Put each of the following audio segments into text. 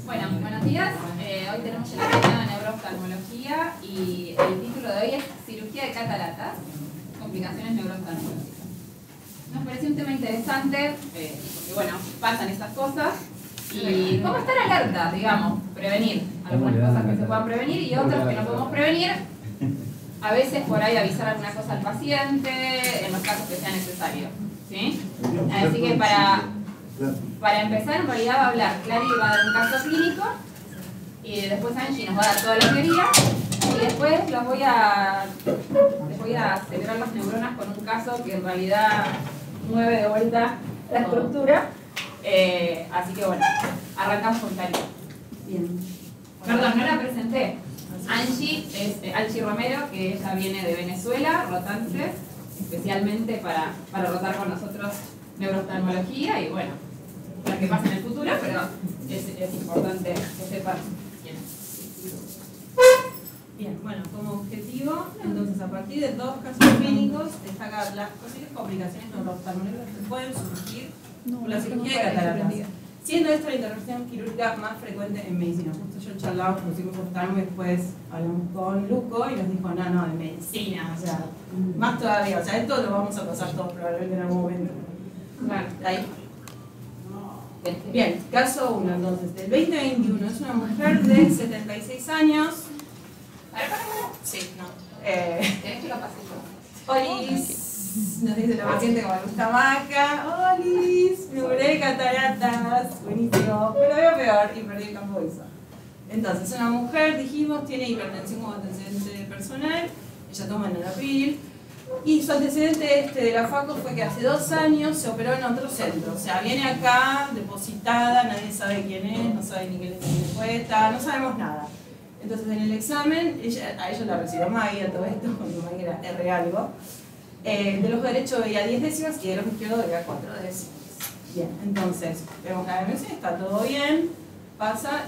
Bueno, buenos días. Hoy tenemos el tema de neurooftalmología y el título de hoy es cirugía de cataratas, complicaciones neurooftalmológicas. Nos pareció un tema interesante porque, bueno, pasan estas cosas y cómo estar alerta, digamos, prevenir algunas cosas que se puedan prevenir y otras que no podemos prevenir. A veces por ahí avisar alguna cosa al paciente en los casos que sea necesario, ¿sí? Así que para empezar, en realidad va a hablar Clary, va a dar un caso clínico y después Angie nos va a dar toda la teoría y después les voy a acelerar las neuronas con un caso que en realidad mueve de vuelta la estructura. Así que bueno, arrancamos con Clary. Bien. Perdón, no la presenté. Angie es Angie Romero, que ella viene de Venezuela, rotante, especialmente para rotar con nosotros neurooftalmología y bueno, para que pase en el futuro, pero es importante que sepan quién es. Bien, bueno, como objetivo, entonces a partir de 2 casos clínicos, destacar las posibles complicaciones neurooftalmológicas que pueden surgir por la cirugía de cataratas. Siendo esta la intervención quirúrgica más frecuente en medicina. Justo yo charlaba con los chicos oftalmos y después hablamos con Luco y nos dijo, no, de medicina, o sea, más todavía, o sea, esto lo vamos a pasar todos probablemente en algún momento. Bueno, Ahí. Bien, caso 1 entonces, del 2021, es una mujer de 76 años. Sí, no. ¿Querés que lo pase yo? Olis, nos dice la paciente como le gusta Maca. Olis, me curé de cataratas, buenísimo, pero veo peor y perdí el campo visual. Entonces, una mujer, dijimos, tiene hipertensión como antecedente personal, ella toma Enalapril. Y su antecedente de la FACO fue que hace 2 años se operó en otro centro. O sea, viene acá, depositada, nadie sabe quién es, no sabe ni qué le fue, no sabemos nada. Entonces en el examen, a ella la recibió Maggie, a todo esto, cuando Maggie era R algo. Del ojo derecho veía 10 décimas y del ojo izquierdo veía 4 décimas. Bien, entonces vemos la MMC, está todo bien, pasa.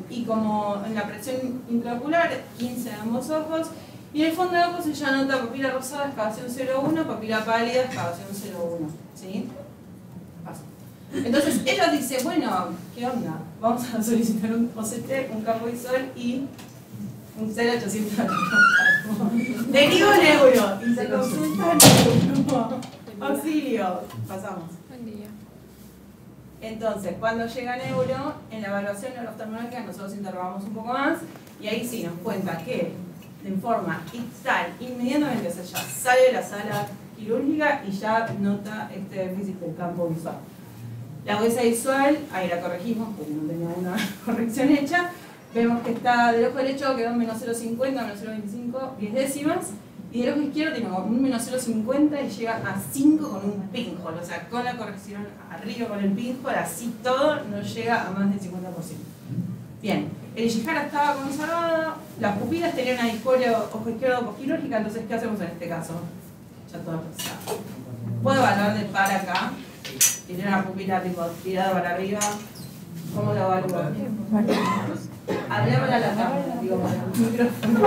Y como en la presión intraocular, 15 de ambos ojos. Y en el fondo de ojos ella nota papila rosada, excavación 0,1, papila pálida, excavación 0,1. ¿Sí? Pasa. Entonces ella dice, bueno, ¿qué onda? Vamos a solicitar un OCT, un campo visual y un 0800 derivo en euro. Y se consulta en euro. Auxilio. Pasamos. Buen día. Entonces, cuando llega en euro, en la evaluación neurooftalmológica nosotros interrogamos un poco más y ahí sí nos cuenta que de forma inmediatamente, o sea, ya sale de la sala quirúrgica y ya nota este déficit del campo visual. La agudeza visual, ahí la corregimos porque no tenía una corrección hecha. Vemos que está del ojo derecho quedó en menos 0,50, menos 0,25, 10 décimas. Y del ojo izquierdo tiene como un menos 0,50 y llega a 5 con un pinhole. O sea, con la corrección arriba con el pinhole, así todo, no llega a más del 50%. Bien, el Ishihara estaba conservado, las pupilas tenían una discoria ojo izquierdo posquirúrgica, entonces ¿qué hacemos en este caso? Ya todo pasado. ¿Puedo evaluar de par acá? Tiene una pupila tipo tirada para arriba. ¿Cómo lo evalúo? Hablámosle a la cámara, digo, para el micrófono.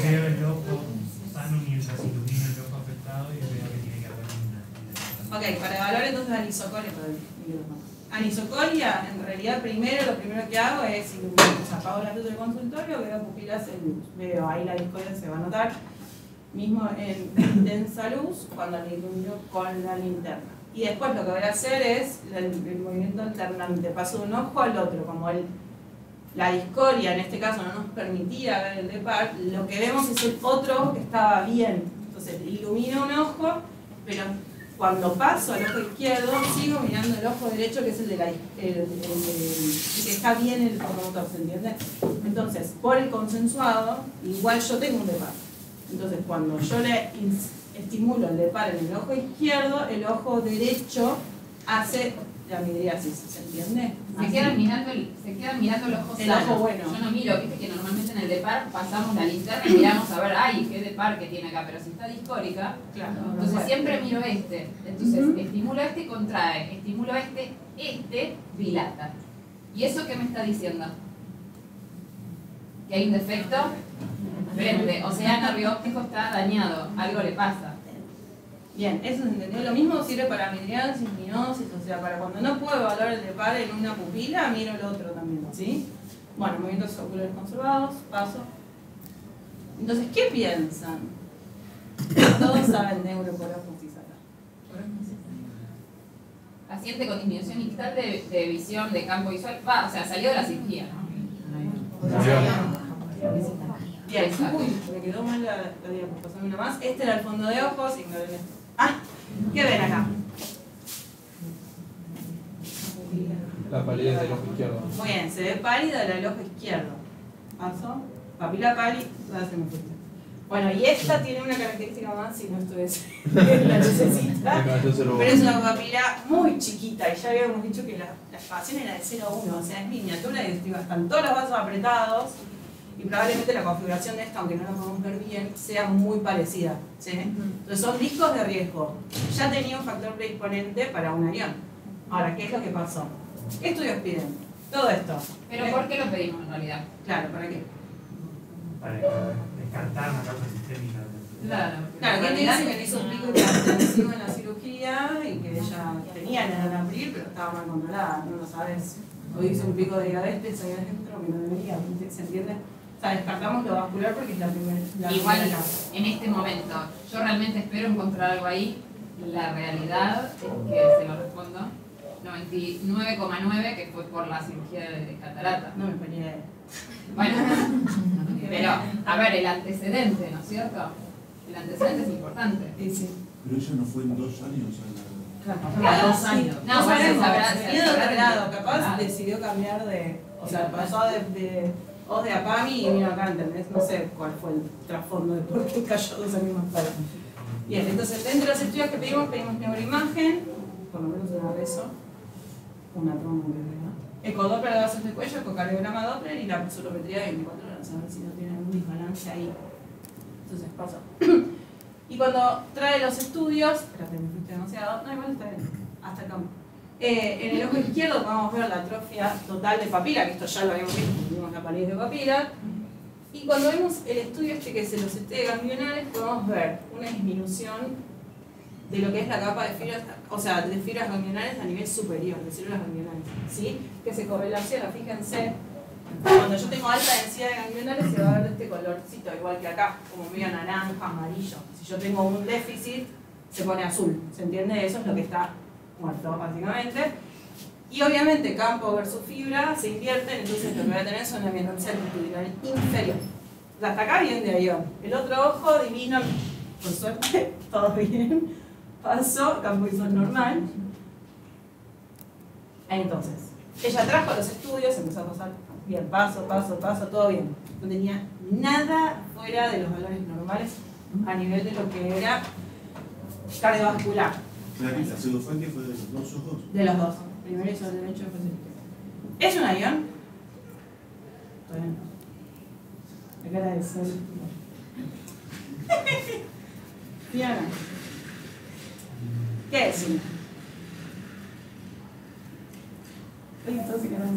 Veo el ojo sano y esa ilumina el ojo afectado y veo que tiene que haber una. Ok, para evaluar entonces anisocoria, anisocoria, en realidad lo primero que hago es iluminar, o sea, apago la luz del consultorio, veo pupilas en luz, veo ahí la discoria se va a notar, mismo en intensa luz cuando la ilumino con la linterna. Y después lo que voy a hacer es el movimiento alternante, paso de un ojo al otro, como la discoria en este caso no nos permitía ver el de par, lo que vemos es el otro ojo que estaba bien, entonces ilumino un ojo, pero cuando paso al ojo izquierdo, sigo mirando el ojo derecho, que es el que está bien el promotor, ¿se entiende? Entonces, por el consensuado, igual yo tengo un depar. Entonces, cuando yo le estimulo el depar en el ojo izquierdo, el ojo derecho hace la midriasis, ¿se entiende? Se quedan mirando el ojo El sano. ojo bueno. Yo no miro, viste que normalmente en el depar pasamos la linterna y miramos a ver, ay, qué depar que tiene acá, pero si está discórica, Claro, entonces siempre miro este. Entonces estimulo este, contrae, estimulo este dilata. ¿Y eso qué me está diciendo? ¿Que hay un defecto? Frente, o sea, el nervio óptico está dañado, algo le pasa. Bien, eso se entendió. Lo mismo sirve para midriasis, minosis, o sea, para cuando no puedo evaluar el de par en una pupila, miro el otro también, ¿sí? Bueno, movimientos oculares conservados, paso. Entonces, ¿qué piensan? Todos saben neurocoracostis acá. Paciente con disminución ictal de visión de campo visual, o sea, salió de la cirugía, ¿no? Bien, uy, me quedó mal la diapositiva, pasame una más. Este era el fondo de ojos, ignoren esto. Ah, ¿qué ven acá? La palidez del ojo izquierdo. Muy bien, se ve pálida el ojo izquierdo. Paso, papila pálida, se me fuiste. Bueno, y esta tiene una característica más, si no estuviese la lucecita, pero es una papila muy chiquita, y ya habíamos dicho que la espaciación era de 0 a 1, o sea, es miniatura y están todos los vasos apretados, y probablemente la configuración de esta, aunque no la podemos ver bien, sea muy parecida, ¿sí? Entonces son discos de riesgo. Ya tenía un factor predisponente para un avión. Ahora, ¿qué es lo que pasó? ¿Qué estudios piden? Todo esto. Pero ¿por qué lo pedimos en realidad? Claro, ¿para qué? Para descartar una causa sistémica. Claro, Claro, ¿quién te dice que le hizo un pico intensivo en la cirugía y que ella tenía Enalapril, pero estaba mal controlada? No lo sabes. O hizo un pico de diabetes ahí adentro que no debería, ¿se entiende? O sea, descartamos lo vascular porque es la primera. Igual, en este momento, yo realmente espero encontrar algo ahí. La realidad es que, se lo respondo, 99,9 que fue por la cirugía de catarata. No me peleé. Bueno, pero, a ver, el antecedente, ¿no es cierto? El antecedente es importante. Sí, sí. Pero ella no fue en 2 años a Cada 2 años. No, No bueno, sabemos, sabrá- miedo sabrá- de grado, capaz Ah. decidió cambiar de. O sea, pasó de OS de APAMI y vino acá, ¿entendés? No sé cuál fue el trasfondo de por qué cayó 2 años más tarde. Bien, entonces dentro de los estudios que pedimos neuroimagen, por lo menos una de eso, una tromba, ecodoppler de vasos de cuello, ecocardiograma Doppler y la pseudometría de 24 horas, a ver si no tienen un desbalance ahí. Entonces pasa. Y cuando trae los estudios, espérate, me fuiste demasiado, no, igual está bien, hasta acá. En el ojo izquierdo podemos ver la atrofia total de papila, que esto ya lo habíamos visto, vimos la palidez de papila. Y cuando vemos el estudio este que es los estudios ganglionales, podemos ver una disminución de lo que es la capa de fibras, o sea, de fibras ganglionales a nivel superior, de células ganglionales, ¿sí? Que se correlaciona, fíjense, cuando yo tengo alta densidad de ganglionales se va a ver de este colorcito, igual que acá, como medio naranja, amarillo. Si yo tengo un déficit, se pone azul, ¿se entiende? Eso es lo que está muerto, básicamente. Y obviamente campo versus fibra se invierten, entonces lo que voy a tener es una mionoxia longitudinal inferior. O sea, hasta acá bien de avión. El otro ojo divino, por suerte, todo bien. Pasó, campo visual normal. Entonces, ella trajo los estudios, empezó a pasar bien, paso, todo bien. No tenía nada fuera de los valores normales a nivel de lo que era cardiovascular. Clarita, pseudofangia fue de los 2 ojos. De los dos. Primero hizo el derecho, después el izquierdo. ¿Es un avión? Todavía no. La cara de sol. Diana. ¿Qué es?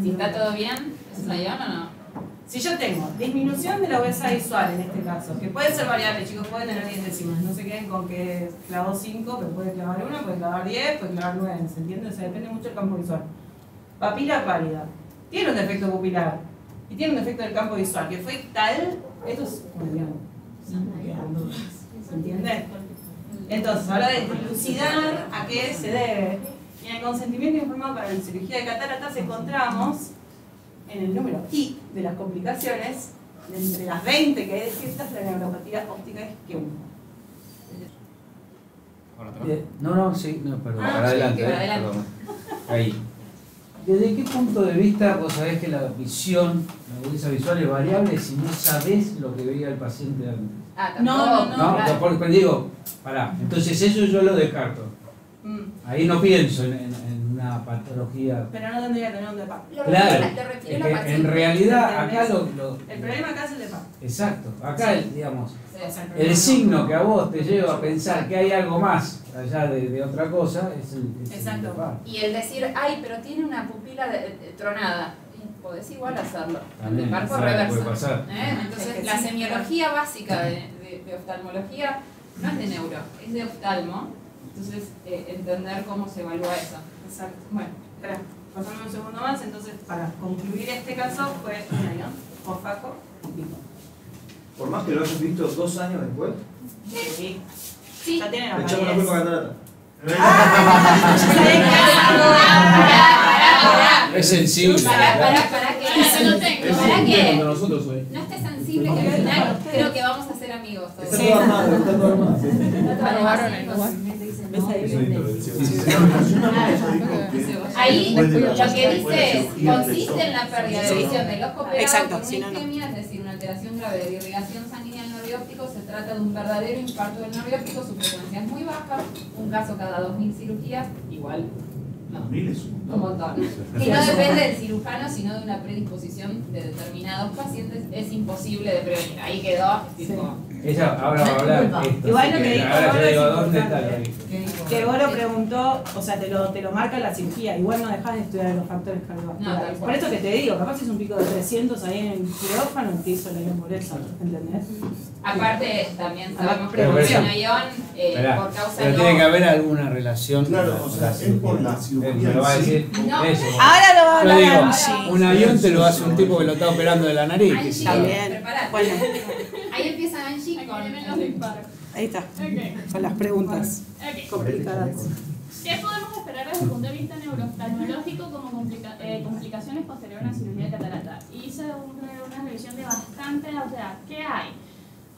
Si está todo bien, ¿es un avión o no? Si yo tengo disminución de la obesa visual en este caso, que puede ser variable, chicos, puede tener 10 décimas, no se queden con que clavó 5, pero puede clavar 1, puede clavar 10, puede clavar 9, ¿se entiende? O sea, depende mucho del campo visual. Papila pálida, tiene un defecto pupilar y tiene un defecto del campo visual, que fue tal, esto es un avión, ¿se entiende? Entonces, ahora de dilucidar a qué se debe. Y en el consentimiento informado para la cirugía de cataratas encontramos en el número I de las complicaciones, de entre las 20 que hay descritas, la neuropatía óptica isquémica. Perdón, Ah, para sí, adelante, para adelante. perdón. Ahí. ¿Desde qué punto de vista vos sabés que la visión, la agudeza visual es variable si no sabés lo que veía el paciente antes? Ah, No, tampoco. No, claro. porque digo, pará, entonces eso yo lo descarto. Mm, Ahí no pienso en una patología. Pero no tendría que tener un DEPA. Claro, Te es refiero a que la en realidad acá El problema acá es el DEPA. Exacto, acá digamos, O sea, el signo que a vos te lleva a pensar que hay algo más allá de otra cosa es el Exacto. papá. Y el decir, ay, pero tiene una pupila tronada. Y podés igual hacerlo. También, El marco claro, reversa. puede pasar. Entonces, Es que la sí. semiología básica de oftalmología no es de neuro, es de oftalmo. Entonces, entender cómo se evalúa eso. Exacto. Bueno, espera, pasame un segundo más. Entonces, para concluir este caso, fue un año. Con Faco, Por más que lo hayas visto 2 años después, sí. Sí. Ya tienen le la echamos la culpa a Catarata. Es sensible. Para que Eso lo tengo. para que nosotros hoy. no esté sensible, que al final creo que vamos a ser amigos todos. Está todo armado, está todo armado. Ahí lo que dice es, consiste en la pérdida de visión del ojo operado Exacto, por si una no, no. isquemia, es decir, una alteración grave de la irrigación sanguínea del nervio óptico. Se trata de un verdadero infarto del nervio óptico, su frecuencia es muy baja, un caso cada 2000 cirugías, igual. No. 2000 es Un montón. Y no depende del cirujano, sino de una predisposición de determinados pacientes. Es imposible de prevenir. Ahí quedó. Tipo, Ella ahora va a hablar esto. Igual así lo que que dijo ahora Goro yo digo, es ¿dónde está importante. lo Que Goro preguntó, o sea, te lo marca la cirugía, igual no dejas de estudiar los factores No, tal cardiovasculares. cual. Por eso que te digo, capaz es un pico de 300 ahí en el quirófano que hizo la ION por eso, ¿entendés? aparte, también sabemos que Pero la eso- ion Esperá, por causa pero no. tiene que haber alguna relación. Claro, o sea, es por la cirugía Me lo va a en sí. decir No. eso. Ahora lo va a Yo hablar digo, Angie. un avión te lo hace un tipo que lo está operando de la nariz. que Angie, sí. También. preparate. Bueno, Ahí empieza Angie Aquí con vienen los disparos. ahí está, Ok. con las preguntas Ok. complicadas. ¿Qué podemos esperar desde el punto de vista neurooftalmológico como complicaciones posteriores a una cirugía de catarata? Hice una revisión de bastante, o sea, ¿qué hay?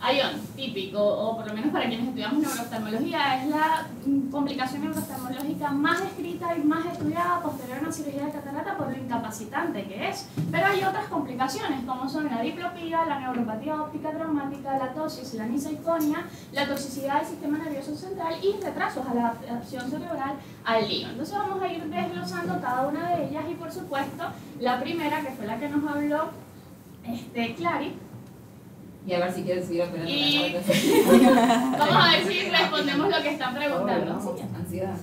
ION, típico, o por lo menos para quienes estudiamos neurooftalmología, es la complicación neurooftalmológica más descrita y más estudiada posterior a una cirugía de catarata por lo incapacitante que es. Pero hay otras complicaciones, como son la diplopía, la neuropatía óptica traumática, la tosis, la nisaiconia, la toxicidad del sistema nervioso central y retrasos a la adaptación cerebral al lío. Entonces vamos a ir desglosando cada una de ellas y, por supuesto, la primera, que fue la que nos habló Clary. Y a ver si quieren seguir operando Y- la cabeza. Vamos a ver si respondemos lo que están preguntando. Ansiedad.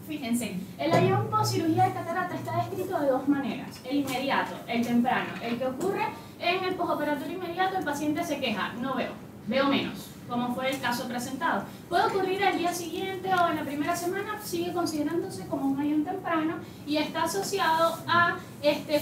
Fíjense, el ION post-cirugía de catarata está descrito de 2 maneras: el inmediato, el temprano. El que ocurre en el postoperatorio inmediato, el paciente se queja, no veo menos, como fue el caso presentado. Puede ocurrir al día siguiente o en la primera semana, sigue considerándose como un ION temprano y está asociado a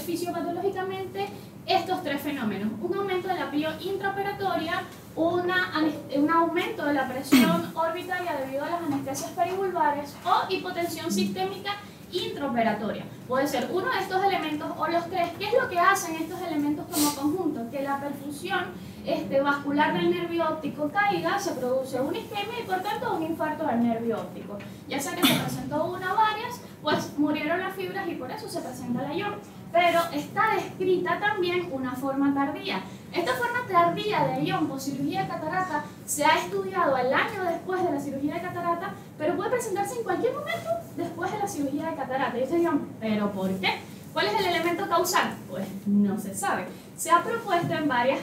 fisiopatológicamente estos 3 fenómenos: un aumento de la pío intraoperatoria, un aumento de la presión orbitaria debido a las anestesias perivulvares o hipotensión sistémica intraoperatoria. Puede ser uno de estos elementos o los 3. ¿Qué es lo que hacen estos elementos como conjunto? Que la perfusión vascular del nervio óptico caiga, se produce una isquemia y por tanto un infarto del nervio óptico. Ya sea que se presentó una o varias, pues murieron las fibras y por eso se presenta la ION. Pero está descrita también una forma tardía. Esta forma tardía de ION por cirugía de catarata se ha estudiado el año después de la cirugía de catarata, pero puede presentarse en cualquier momento después de la cirugía de catarata. Y ustedes dirán, ¿pero por qué? ¿Cuál es el elemento causal? Pues no se sabe. Se ha propuesto en varias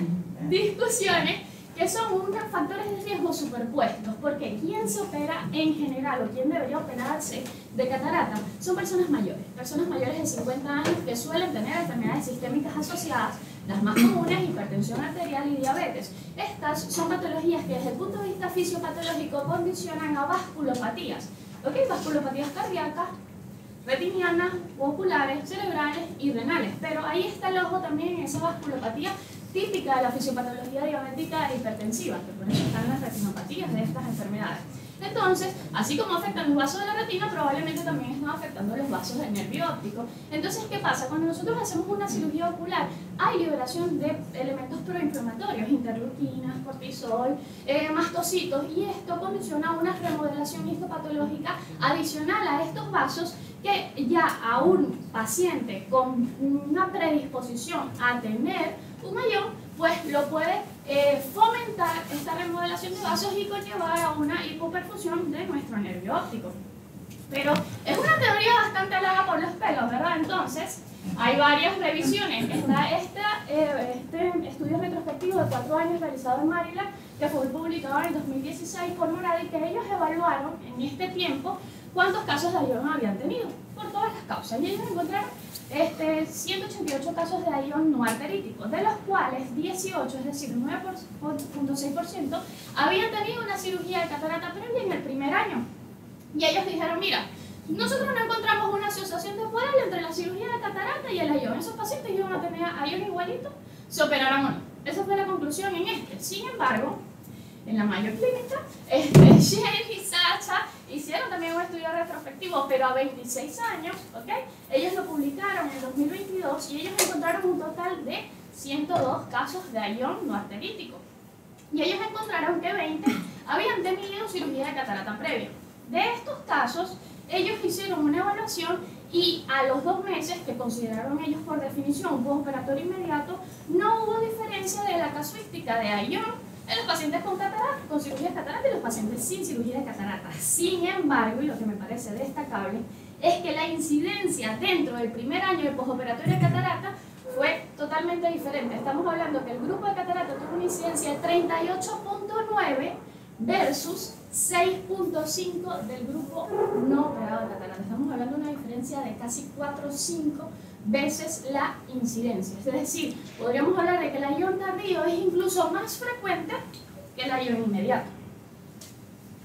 discusiones que son unos factores de riesgo superpuestos, porque ¿quién se opera en general o quién debería operarse de catarata? Son personas mayores de 50 años que suelen tener enfermedades sistémicas asociadas, las más comunes, hipertensión arterial y diabetes. Estas son patologías que desde el punto de vista fisiopatológico condicionan a vasculopatías, ¿ok? Vasculopatías cardíacas, retinianas, oculares, cerebrales y renales, pero ahí está el ojo también en esa vasculopatía típica de la fisiopatología diabética e hipertensiva, que por eso están las retinopatías de estas enfermedades. Entonces, así como afectan los vasos de la retina, probablemente también están afectando los vasos del nervio óptico. Entonces, ¿qué pasa? Cuando nosotros hacemos una cirugía ocular, hay liberación de elementos proinflamatorios, interleuquinas, cortisol, mastocitos, y esto condiciona una remodelación histopatológica adicional a estos vasos que ya a un paciente con una predisposición a tener un ION, pues lo puede fomentar esta remodelación de vasos y conllevar a una hipoperfusión de nuestro nervio óptico. Pero es una teoría bastante larga por los pelos, ¿verdad? Entonces, hay varias revisiones. Está este estudio retrospectivo de 4 años realizado en Maryland, que fue publicado en el 2016 por Moradi, que ellos evaluaron en este tiempo cuántos casos de ION habían tenido, por todas las causas. Y ellos encontraron 188 casos de ION no arteríticos, de los cuales 18, es decir, 9.6%, habían tenido una cirugía de catarata previa en el primer año. Y ellos dijeron, mira, nosotros no encontramos una asociación temporal entre la cirugía de catarata y el ION. Esos pacientes iban a tener ION igualito, se operaron o no. Esa fue la conclusión en este. Sin embargo, en la Mayo Clínica, Shane y Sacha hicieron también un estudio retrospectivo, pero a 26 años, ¿ok? Ellos lo publicaron en 2022 y ellos encontraron un total de 102 casos de ION no arterítico. Y ellos encontraron que 20 habían tenido cirugía de catarata previa. De estos casos, ellos hicieron una evaluación y a los 2 meses, que consideraron ellos por definición un postoperatorio inmediato, no hubo diferencia de la casuística de ION en los pacientes con catarata, con cirugía de catarata y los pacientes sin cirugía de catarata. Sin embargo, y lo que me parece destacable, es que la incidencia dentro del primer año de postoperatorio de catarata fue totalmente diferente. Estamos hablando que el grupo de catarata tuvo una incidencia de 38.9 versus 6.5 del grupo no operado de catarata. Estamos hablando de una diferencia de casi 4 o 5 veces la incidencia. Es decir, podríamos hablar de que el ION tardío es incluso más frecuente que el ION inmediato.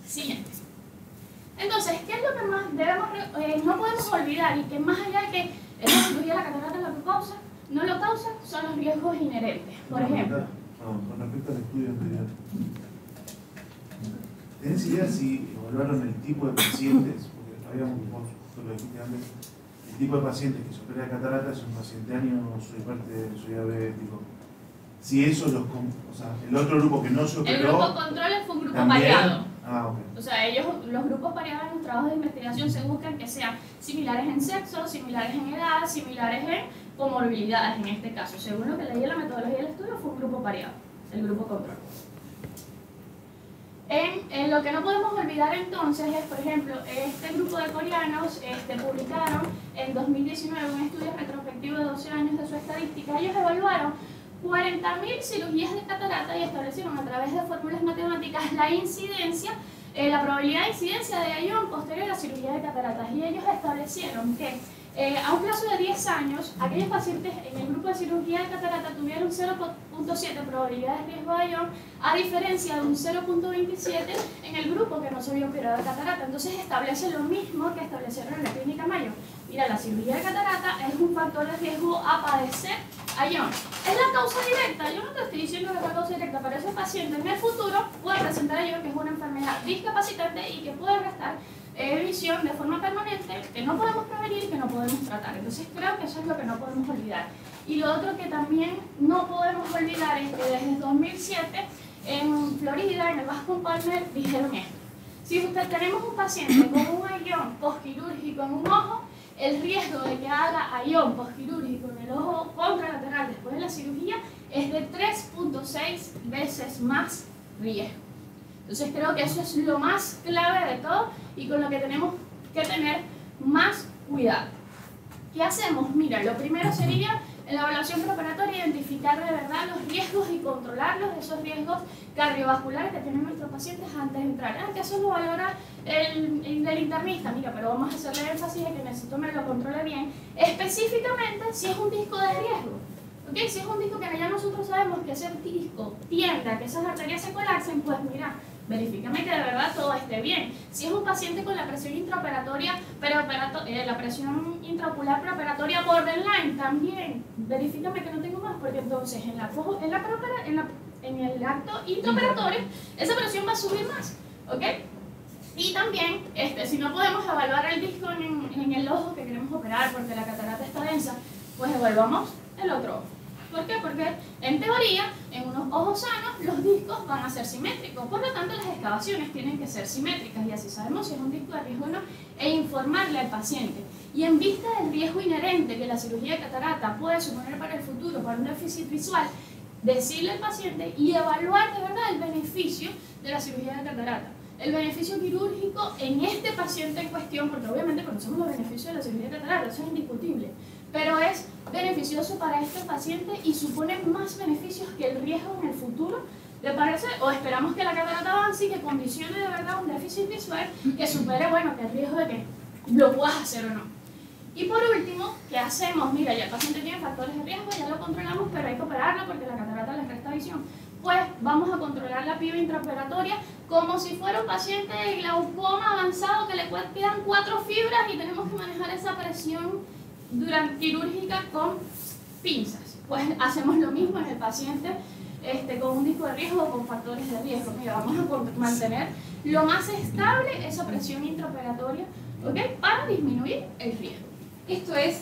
Siguiente. Entonces, ¿qué es lo que más debemos, no podemos olvidar y que más allá de que la cirugía de la catarata lo que causa, no lo causa, son los riesgos inherentes? Por ejemplo, con respecto al estudio anterior, ¿tenés idea si evaluaron el tipo de pacientes? Porque habíamos, vos lo dijiste antes, el tipo de pacientes que se opera de catarata es un paciente año, soy parte, soy diabético. Si eso los, o sea, el otro grupo que no se operó. el grupo control fue un grupo también, variado. Ok. O sea, los grupos variados en los trabajos de investigación se buscan que sean similares en sexo, similares en edad, similares en comorbilidades en este caso. Según lo que leí en la metodología del estudio, fue un grupo variado, el grupo control. En lo que no podemos olvidar entonces es, por ejemplo, este grupo de coreanos publicaron en 2019 un estudio retrospectivo de 12 años de su estadística. Ellos evaluaron 40.000 cirugías de catarata y establecieron a través de fórmulas matemáticas la incidencia, la probabilidad de incidencia de ION posterior a la cirugía de cataratas. Y ellos establecieron que a un plazo de 10 años, aquellos pacientes en el grupo de cirugía de catarata tuvieron 0.7 probabilidad de riesgo de ION, a diferencia de un 0.27 en el grupo que no se había operado de catarata. Entonces establece lo mismo que establecieron en la clínica Mayo. Mira, la cirugía de catarata es un factor de riesgo a padecer ION. ¿Es la causa directa? Yo no te estoy diciendo que es la causa directa, pero ese paciente en el futuro puede presentar ION, que es una enfermedad discapacitante y que puede restar visión de forma permanente, que no podemos prevenir y que no podemos tratar. Entonces creo que eso es lo que no podemos olvidar. Y lo otro que también no podemos olvidar es que desde 2007 en Florida, en el Bascom Palmer, dijeron esto: si usted tenemos un paciente con un ION postquirúrgico en un ojo, el riesgo de que haga ION postquirúrgico en el ojo contralateral después de la cirugía es de 3.6 veces más riesgo. Entonces creo que eso es lo más clave de todo y con lo que tenemos que tener más cuidado. ¿Qué hacemos? Mira, lo primero sería en la evaluación preoperatoria identificar de verdad los riesgos y controlarlos, esos riesgos cardiovasculares que tienen nuestros pacientes antes de entrar. Que eso lo valora el internista, mira, pero vamos a hacerle énfasis de que necesito que me lo controle bien, específicamente si es un disco de riesgo. ¿Okay? Si es un disco que ya nosotros sabemos que ese disco tiende a que esas arterias se colapsen, pues mira, verifícame que de verdad todo esté bien. Si es un paciente con la presión intraoperatoria, la presión intraocular preoperatoria borderline, también verifícame que no tengo más, porque entonces en el acto intraoperatorio esa presión va a subir más, ¿ok? Y también, si no podemos evaluar el disco en el ojo que queremos operar porque la catarata está densa, pues evaluamos el otro ojo. ¿Por qué? Porque en teoría, en unos ojos sanos, los discos van a ser simétricos. Por lo tanto, las excavaciones tienen que ser simétricas y así sabemos si es un disco de riesgo o no e informarle al paciente. Y en vista del riesgo inherente que la cirugía de catarata puede suponer para el futuro, para un déficit visual, decirle al paciente y evaluar de verdad el beneficio de la cirugía de catarata. El beneficio quirúrgico en este paciente en cuestión, porque obviamente conocemos los beneficios de la cirugía de catarata, eso es indiscutible, pero es beneficioso para este paciente y supone más beneficios que el riesgo en el futuro. ¿Te parece? O esperamos que la catarata avance y que condicione de verdad un déficit visual que supere, bueno, que el riesgo de que lo puedas hacer o no. Y por último, ¿qué hacemos? Mira, ya el paciente tiene factores de riesgo, ya lo controlamos, pero hay que operarlo porque la catarata le resta visión. Pues vamos a controlar la piba intraoperatoria como si fuera un paciente de glaucoma avanzado que le quedan 4 fibras y tenemos que manejar esa presión quirúrgica con pinzas. Pues hacemos lo mismo en el paciente con un disco de riesgo o con factores de riesgo. Mira, vamos a mantener lo más estable esa presión intraoperatoria, ¿ok? Para disminuir el riesgo. Esto es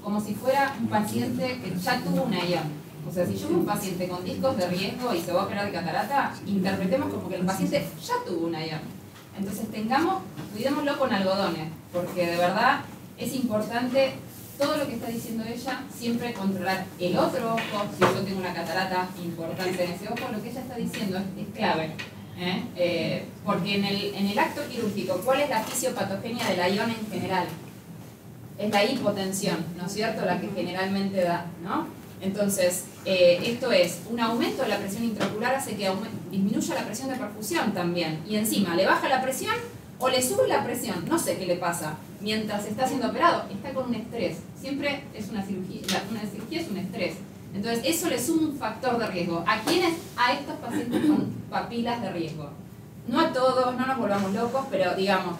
como si fuera un paciente que ya tuvo una ION. O sea, si yo veo un paciente con discos de riesgo y se va a operar de catarata, interpretemos como que el paciente ya tuvo una ION. Entonces cuidémoslo con algodones, porque de verdad es importante todo lo que está diciendo ella, siempre controlar el otro ojo. Si yo tengo una catarata importante en ese ojo, lo que ella está diciendo es clave. Porque en el acto quirúrgico, ¿cuál es la fisiopatogenia de la ION en general? Es la hipotensión, ¿no es cierto? La que generalmente da, ¿no? Entonces, esto es un aumento de la presión intraocular, hace que disminuya la presión de perfusión también. Y encima, le baja la presión o le sube la presión, no sé qué le pasa. Mientras está siendo operado, está con un estrés. Siempre es una cirugía es un estrés. Entonces, eso le suma un factor de riesgo. ¿A quiénes? A estos pacientes con papilas de riesgo. No a todos, no nos volvamos locos, pero digamos,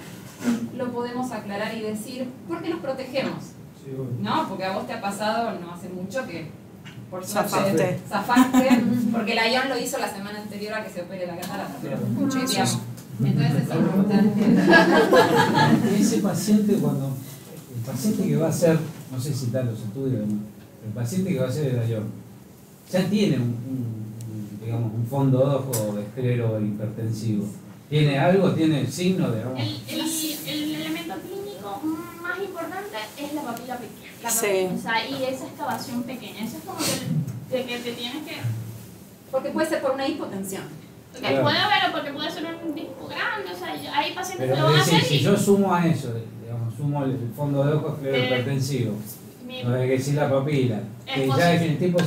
lo podemos aclarar y decir, porque nos protegemos. ¿No? Porque a vos te ha pasado no hace mucho que por suerte zafaste, porque la ION lo hizo la semana anterior a que se opere la catarata. Digamos. Entonces es importante. Ese paciente, el paciente que va a hacer, no sé si están los estudios, ¿no? El paciente que va a hacer el ION ya tiene un fondo de ojo esclero hipertensivo. ¿Tiene algo? ¿Tiene signo de...? El elemento clínico más importante es la papila pequeña. Sí. O sea, y esa excavación pequeña. Eso es como que te tienes que... Porque puede ser por una hipotensión. Porque Claro. puede haberlo, porque puede ser un disco grande. O sea, hay pacientes que Pero lo van a hacer si yo sumo a eso, digamos, sumo el fondo de ojo esclero hipertensivo, no hay que decir la papila, que ya definitivo es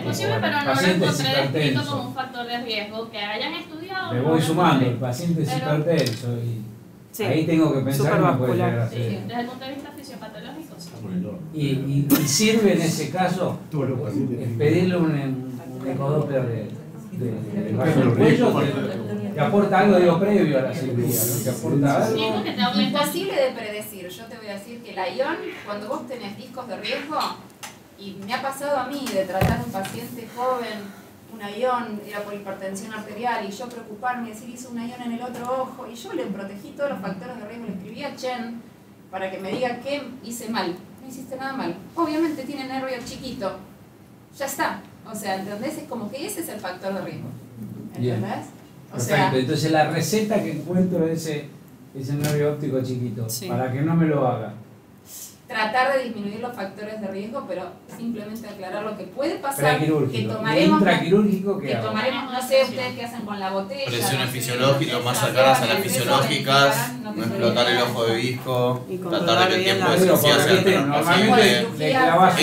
posible, pero no lo encontré descrito como un factor de riesgo que hayan estudiado. Le voy sumando, el paciente es hipertenso y Sí. ahí tengo que pensar que no puede llegar a Sí, ser. desde el punto de vista fisiopatológico, sí. Y sirve en ese caso pedirle un ecodoppler del vaso del cuello, te aporta algo, digo, previo a la cirugía, ¿no? Te aporta Sí, algo. porque te aumenta. Imposible de predecir. Yo te voy a decir que la ION, cuando vos tenés discos de riesgo, y me ha pasado a mí de tratar a un paciente joven, una ION, era por hipertensión arterial, y yo preocuparme y decir, hice una ION en el otro ojo, y yo le protegí todos los factores de riesgo, le escribí a Chen para que me diga qué hice mal. No hiciste nada mal. Obviamente tiene nervio chiquito. Ya está. O sea, ¿entendés? Es como que ese es el factor de riesgo. ¿Entendés? O sea, Perfecto, entonces la receta que encuentro es ese nervio óptico chiquito, Sí. para que no me lo haga. tratar de disminuir los factores de riesgo, pero simplemente aclarar lo que puede pasar, que Prequirúrgico. tomaremos, Intraquirúrgico, ¿qué que hago? tomaremos, no sé ustedes qué hacen con la botella. Presiones no sé, fisiológicas, más esas cercanas a cosas las que fisiológicas, no no te explotar el olvides. ojo de visco, Y tratar controlar de que el bien tiempo de la- Digo, cirugía porque, sea viste, el menor normalmente posible. le clavas un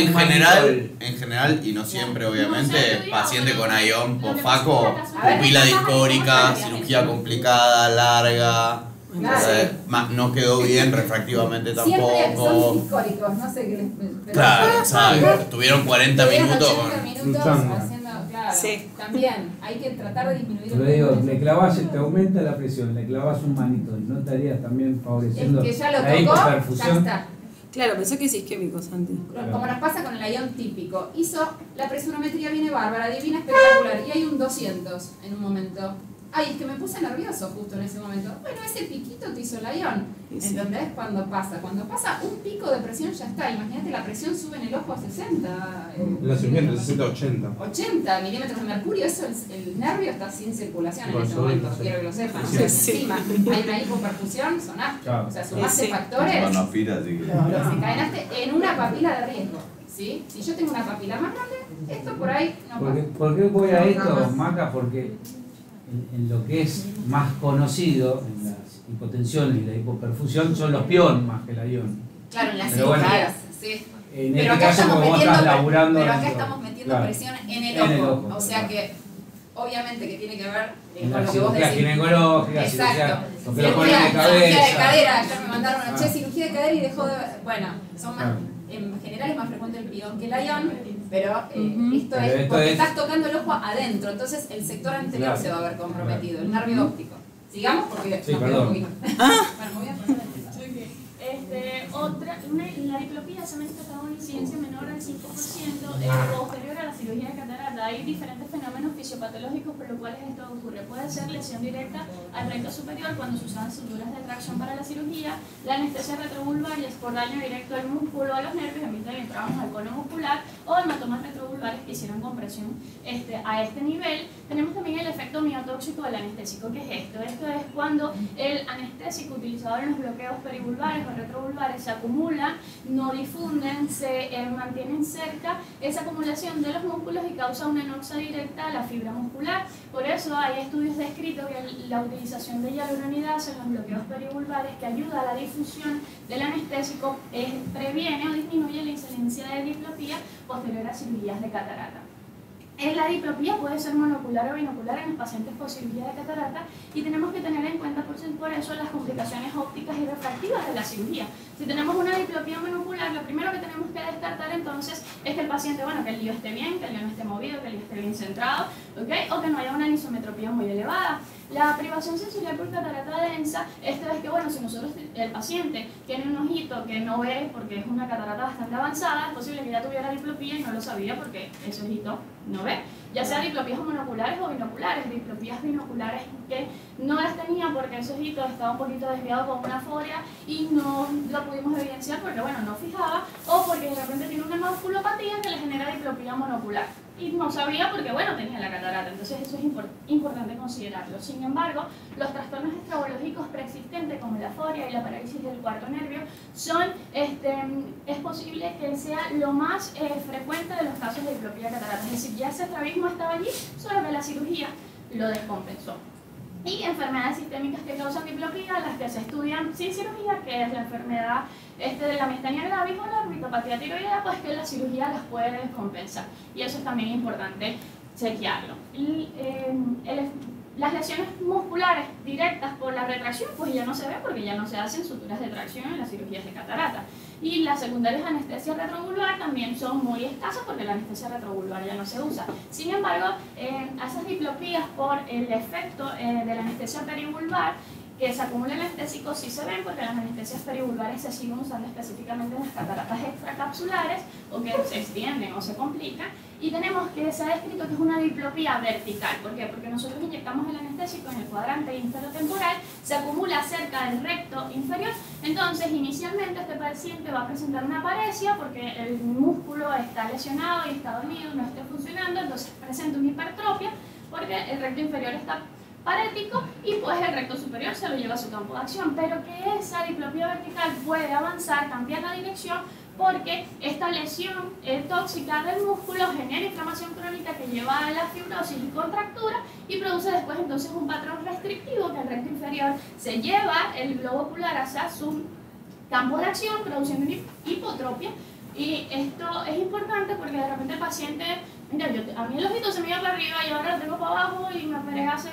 En general, y no siempre obviamente, paciente con ION pofaco, A ver, pupila discórica, cirugía complicada, larga, Claro. no quedó bien refractivamente Siempre son tampoco. discóricos, no sé qué les... pero- Claro, exacto. Tuvieron 40 Tuvieron minutos 80 con... minutos luchando. haciendo, claro, Sí. también hay que tratar de disminuir Yo le digo, le clavas, te aumenta la presión, le clavas un manito, ¿no estarías también favoreciendo el que ya lo la tocó, ya hipoperfusión? está. Claro, pensé que es isquémico, Santi. Como nos pasa con el ION típico, hizo la presonometría, viene bárbara, divina, espectacular, y hay un 200 en un momento. Ay, es que me puse nervioso justo en ese momento. Bueno, ese piquito te hizo el ION. Sí. ¿Entendés? Cuando pasa un pico de presión ya está. Imagínate, la presión sube en el ojo a 60. La cirugía entre 60 y 80. 80 milímetros de mercurio, eso el nervio está sin circulación en Igual ese sobre, momento, no sé. quiero que lo sepan. O Sí. sea, Sí. encima hay una hipoperfusión, sonás. Claro. O sea, sumaste Sí. factores, Bonafide, así que... lo desencadenaste en una papila de riesgo. ¿Sí? Si yo tengo una papila más grande, esto por ahí no pasa. ¿Por qué voy a esto, Maca? Porque en lo que es más conocido, en las hipotensiones y la hipoperfusión, son los PION más que la ION. Claro, en las Pero bueno, cirugías, sí. En Pero este acá caso, estamos como vos metiendo, estás laburando... pero acá dentro- estamos metiendo claro, presión en el en el ojo. ojo, O sea claro. que, obviamente que tiene que ver En con la lo que vos cirugía decís. ginecológica, Exacto. cirugía, lo que lo ponen Cirugía, de cirugía de cabeza. cadera, ayer me mandaron una Ah. cirugía de cadera y dejó de... Bueno, son más... Claro. En general es más frecuente el pión que el ION, pero esto Pero es esto porque es- estás tocando el ojo adentro, entonces el sector anterior Claro. se va a ver comprometido, el nervio óptico. Sigamos porque Sí, nos queda perdón. un poquito. Bueno, me voy a poner a empezar. La diplopía se ha manifestado una incidencia menor al 5% posterior a la cirugía de catarata. Hay diferentes fenómenos fisiopatológicos por los cuales esto ocurre. Puede ser lesión directa al recto superior cuando se usan suturas de tracción para la cirugía, la anestesia retrovulvares por daño directo al músculo o a los nervios en vez de entramos al cono muscular, o hematomas retrovulvares que hicieron compresión a este nivel. Tenemos también el efecto miotóxico del anestésico. ¿Qué es esto? Esto es cuando el anestésico utilizado en los bloqueos perivulvares o retrovulvares se acumula, no difunden, se mantienen cerca esa acumulación de los músculos y causa una anoxia directa a la fibra muscular. Por eso hay estudios descritos que la utilización de hialuronidasa en los bloqueos perivulvares que ayuda a la difusión del anestésico previene o disminuye la incidencia de diplopía posterior a cirugías de catarata. La diplopía puede ser monocular o binocular en los pacientes con cirugía de catarata y tenemos que tener en cuenta por eso las complicaciones ópticas y refractivas de la cirugía. Si tenemos una diplopía monocular, lo primero que tenemos que descartar entonces es que el paciente, bueno, que el lío esté bien, que el lío no esté movido, que el lío esté bien centrado, ¿okay? O que no haya una anisometropía muy elevada. La privación sensorial por catarata densa, esto es que, bueno, si el paciente tiene un ojito que no ve porque es una catarata bastante avanzada, es posible que ya tuviera diplopía y no lo sabía porque ese ojito no ve. Ya sea diplopías monoculares o binoculares, diplopías binoculares que no las tenía porque ese ojito estaba un poquito desviado con una foria y no lo pudimos evidenciar porque, bueno, no fijaba, o porque de repente tiene una maculopatía que le genera diplopía monocular. Y no sabía porque, bueno, tenía la catarata, entonces eso es importante considerarlo. Sin embargo, los trastornos estrabológicos preexistentes como la foria y la parálisis del cuarto nervio son, es posible que sea lo más frecuente de los casos de diplopía catarata. Es decir, ya ese estrabismo estaba allí, solo que la cirugía lo descompensó. Y enfermedades sistémicas que causan diplopía, las que se estudian sin cirugía, que es la enfermedad de la miastenia gravis o la orbitopatía tiroidea, pues que la cirugía las puede descompensar. Y eso es también importante chequearlo. Las lesiones musculares directas por la retracción, pues ya no se ve porque ya no se hacen suturas de tracción en las cirugías de catarata. Y las secundarias de anestesia retrovulvar también son muy escasas porque la anestesia retrovulvar ya no se usa. Sin embargo, esas diplopías por el efecto de la anestesia perivulvar, que se acumula el anestésico, sí se ven porque las anestesias perivulvares se siguen usando específicamente en las cataratas extracapsulares o que se extienden o se complican. Y tenemos que se ha descrito que es una diplopía vertical. ¿Por qué? Porque nosotros inyectamos el anestésico en el cuadrante inferotemporal, se acumula cerca del recto inferior. Entonces, inicialmente este paciente va a presentar una paresia porque el músculo está lesionado y está dormido, no está funcionando, entonces presenta una hipertrofia porque el recto inferior está parético y pues el recto superior se lo lleva a su campo de acción, pero que esa diplopía vertical puede avanzar, cambiar la dirección, porque esta lesión tóxica del músculo genera inflamación crónica que lleva a la fibrosis y contractura y produce después entonces un patrón restrictivo que el recto inferior se lleva el globo ocular hacia su campo de acción produciendo una hipotropia. Y esto es importante porque de repente el paciente, mira, a mí el ojito se me iba para arriba y ahora lo tengo para abajo y me operé hace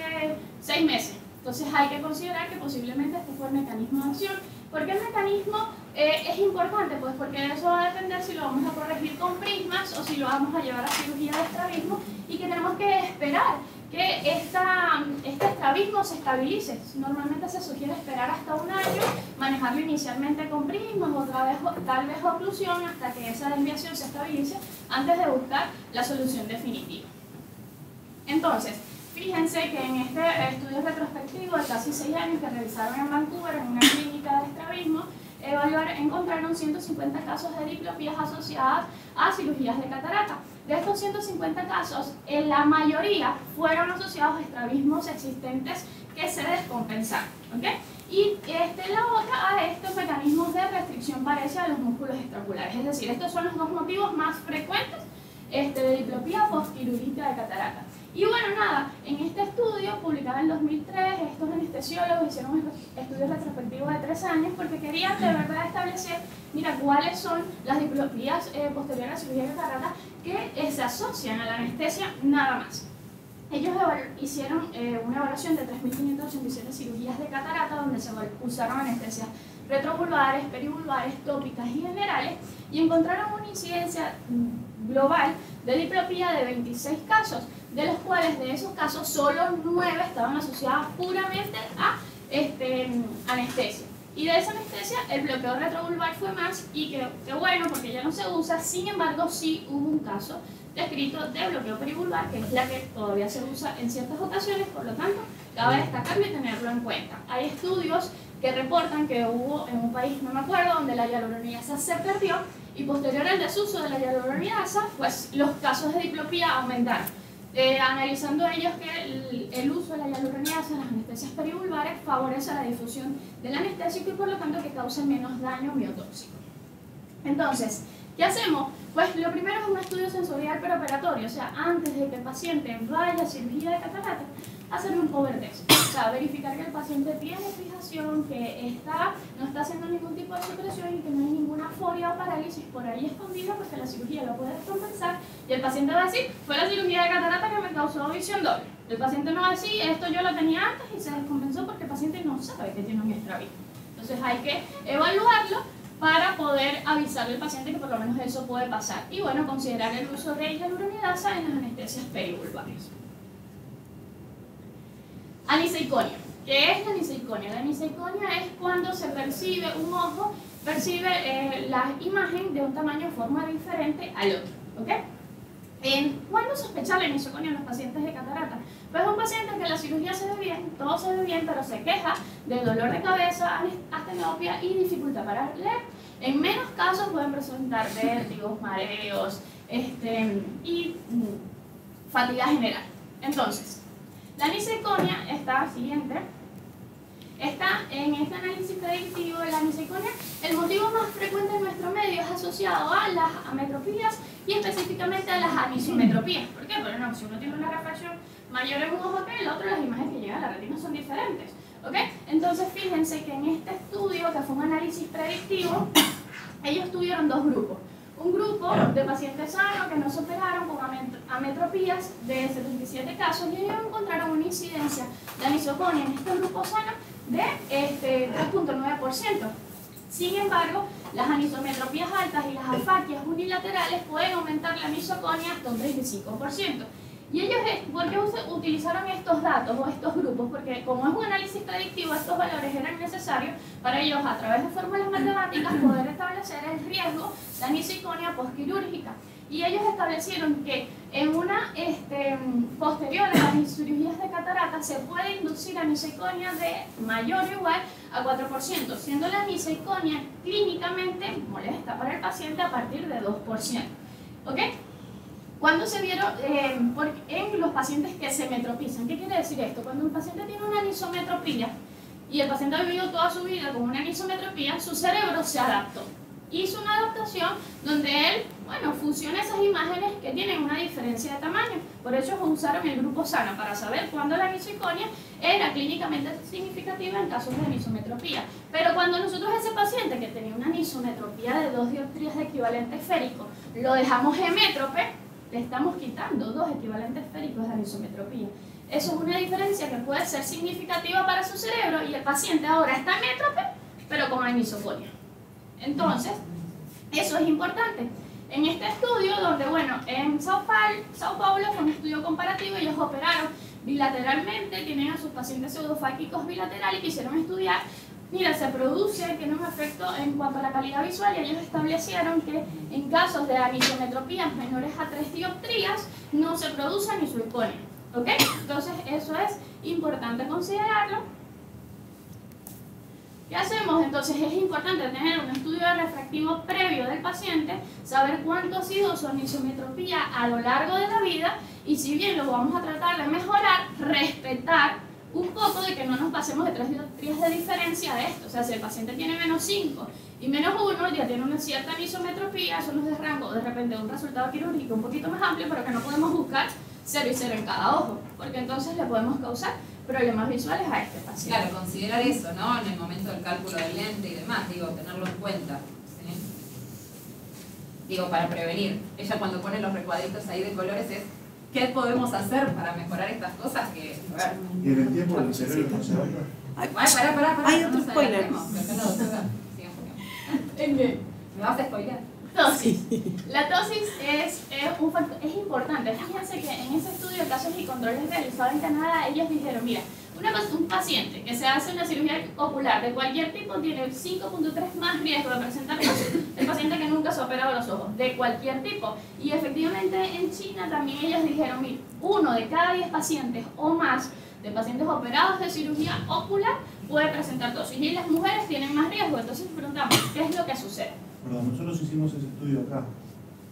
6 meses. Entonces hay que considerar que posiblemente este fue el mecanismo de acción. ¿Por qué el mecanismo es importante? Pues porque eso va a depender si lo vamos a corregir con prismas o si lo vamos a llevar a cirugía de estrabismo y que tenemos que esperar que este estrabismo se estabilice. Normalmente se sugiere esperar hasta 1 año, manejarlo inicialmente con prismas o tal vez oclusión hasta que esa desviación se estabilice antes de buscar la solución definitiva. Entonces, fíjense que en este estudio retrospectivo de casi 6 años que realizaron en Vancouver en una clínica de estrabismo, encontraron 150 casos de diplopías asociadas a cirugías de catarata. De estos 150 casos, la mayoría fueron asociados a estrabismos existentes que se descompensaron. ¿Okay? Y la otra a estos mecanismos de restricción paresia de los músculos extraoculares. Es decir, estos son los 2 motivos más frecuentes de diplopía postquirúrgica de catarata. Y bueno, nada, en este estudio, publicado en 2003, estos anestesiólogos hicieron un estudio retrospectivo de 3 años porque querían de verdad establecer, mira, cuáles son las diplopías posteriores a la cirugía de catarata que se asocian a la anestesia nada más. Ellos hicieron una evaluación de 3.587 cirugías de catarata donde se usaron anestesias retrovulvares, perivulvares, tópicas y generales y encontraron una incidencia global de diplopía de 26 casos, de los cuales de esos casos solo 9 estaban asociados puramente a anestesia. Y de esa anestesia el bloqueo retrovulvar fue más, y que bueno, porque ya no se usa. Sin embargo, sí hubo un caso descrito de bloqueo perivulvar, que es la que todavía se usa en ciertas ocasiones, por lo tanto, cabe destacarlo y tenerlo en cuenta. Hay estudios que reportan que hubo en un país, no me acuerdo, donde la hialuronidasa se perdió, y posterior al desuso de la hialuronidasa, pues los casos de diplopía aumentaron. Analizando ellos que el uso de la hialuronidasa en las anestesias perivulvares favorece la difusión del anestésico y por lo tanto que causa menos daño miotóxico. Entonces, ¿qué hacemos? Pues lo primero es un estudio sensorial preoperatorio, o sea, antes de que el paciente vaya a cirugía de catarata, hacer un cover test, o sea, verificar que el paciente tiene fijación, que no está haciendo ningún tipo de secreción y que no hay ninguna fobia o parálisis por ahí escondida, porque la cirugía lo puede descompensar y el paciente va a decir, fue la cirugía de catarata que me causó visión doble. El paciente no va a decir, esto yo lo tenía antes y se descompensó porque el paciente no sabe que tiene un extravío. Entonces hay que evaluarlo para poder avisarle al paciente que por lo menos eso puede pasar. Y bueno, considerar el uso de hialuronidasa en las anestesias perivulvares. Aniseiconia. ¿Qué es la aniseiconia? La aniseiconia es cuando se percibe, un ojo percibe la imagen de un tamaño o forma diferente al otro. ¿Ok? ¿Cuándo sospechar la aniseiconia en los pacientes de catarata? Pues un paciente que la cirugía se ve bien, todo se ve bien, pero se queja de dolor de cabeza, astenopia y dificultad para leer. En menos casos pueden presentar vértigos, mareos y fatiga general. Entonces, la aniseiconia está en este análisis predictivo. La aniseiconia, el motivo más frecuente en nuestro medio es asociado a las ametropías y específicamente a las anisometropías. ¿Por qué? Porque no, si uno tiene una refracción mayor en un ojo que en el otro, las imágenes que llegan a la retina son diferentes. ¿Ok? Entonces fíjense que en este estudio, que fue un análisis predictivo, ellos tuvieron dos grupos. Un grupo de pacientes sanos que no se operaron con ametropías de 77 casos, y ellos encontraron una incidencia de anisoconia en este grupo sano de 3.9%. Sin embargo, las anisometropías altas y las afaquias unilaterales pueden aumentar la anisoconia hasta un 35%. Y ellos, ¿por qué utilizaron estos datos o estos grupos? Porque como es un análisis predictivo, estos valores eran necesarios para ellos, a través de fórmulas matemáticas, poder establecer el riesgo de aniseiconia postquirúrgica. Y ellos establecieron que en una posterior a las cirugías de catarata se puede inducir aniseiconia de mayor o igual a 4%, siendo la aniseiconia clínicamente molesta para el paciente a partir de 2%. ¿Ok? Cuando se vieron en los pacientes que se metropizan, ¿qué quiere decir esto? Cuando un paciente tiene una anisometropía y el paciente ha vivido toda su vida con una anisometropía, su cerebro se adaptó. Hizo una adaptación donde él, fusiona esas imágenes que tienen una diferencia de tamaño. Por eso usaron el grupo sano para saber cuándo la aniseiconia era clínicamente significativa en casos de anisometropía. Pero cuando nosotros a ese paciente que tenía una anisometropía de 2 dioptrías de equivalente esférico lo dejamos hemétrope, le estamos quitando 2 equivalentes esféricos de anisometropía. Eso es una diferencia que puede ser significativa para su cerebro y el paciente ahora está hemétrope, pero con anisoconia. Entonces, eso es importante. En este estudio, donde, en Sao Paulo fue un estudio comparativo, ellos operaron bilateralmente, tienen a sus pacientes pseudofáquicos bilaterales y quisieron estudiar, mira, se produce, tiene un efecto en cuanto a la calidad visual, y ellos establecieron que en casos de anisometropías menores a 3 dioptrías no se produce anisoiconia. ¿Ok? Entonces eso es importante considerarlo. ¿Qué hacemos? Entonces es importante tener un estudio de refractivo previo del paciente, saber cuánto ha sido su anisometropía a lo largo de la vida, y si bien lo vamos a tratar de mejorar, respetar un poco de que no nos pasemos de 3 dioptrías de diferencia de esto. O sea, si el paciente tiene menos 5 y menos 1, ya tiene una cierta anisometropía, eso nos da rango de repente un resultado quirúrgico un poquito más amplio, pero que no podemos buscar 0 y 0 en cada ojo, porque entonces le podemos causar problemas visuales a este paciente. Claro, considerar eso, ¿no? En el momento del cálculo del lente y demás, tenerlo en cuenta, ¿sí? Para prevenir. Ella cuando pone los recuadritos ahí de colores es ¿qué podemos hacer para mejorar estas cosas que, a ver? Y en el tiempo del cerebro no se va. Ay, pará. Hay no otro nos spoiler. adelantemos, que acá la doctora sigue jugando. ¿En qué? ¿Me vas a spoilear? Tosis. La tosis es un factor, es importante. Fíjense que en ese estudio de casos y controles realizado en Canadá, ellos dijeron, mira, un paciente que se hace una cirugía ocular de cualquier tipo tiene 5.3 más riesgo de presentar tosis. El paciente que nunca se ha operado los ojos, de cualquier tipo. Y efectivamente en China también ellos dijeron, mira, 1 de cada 10 pacientes o más de pacientes operados de cirugía ocular puede presentar tosis. Y las mujeres tienen más riesgo. Entonces nos preguntamos, ¿qué es lo que sucede? Perdón, nosotros hicimos ese estudio acá,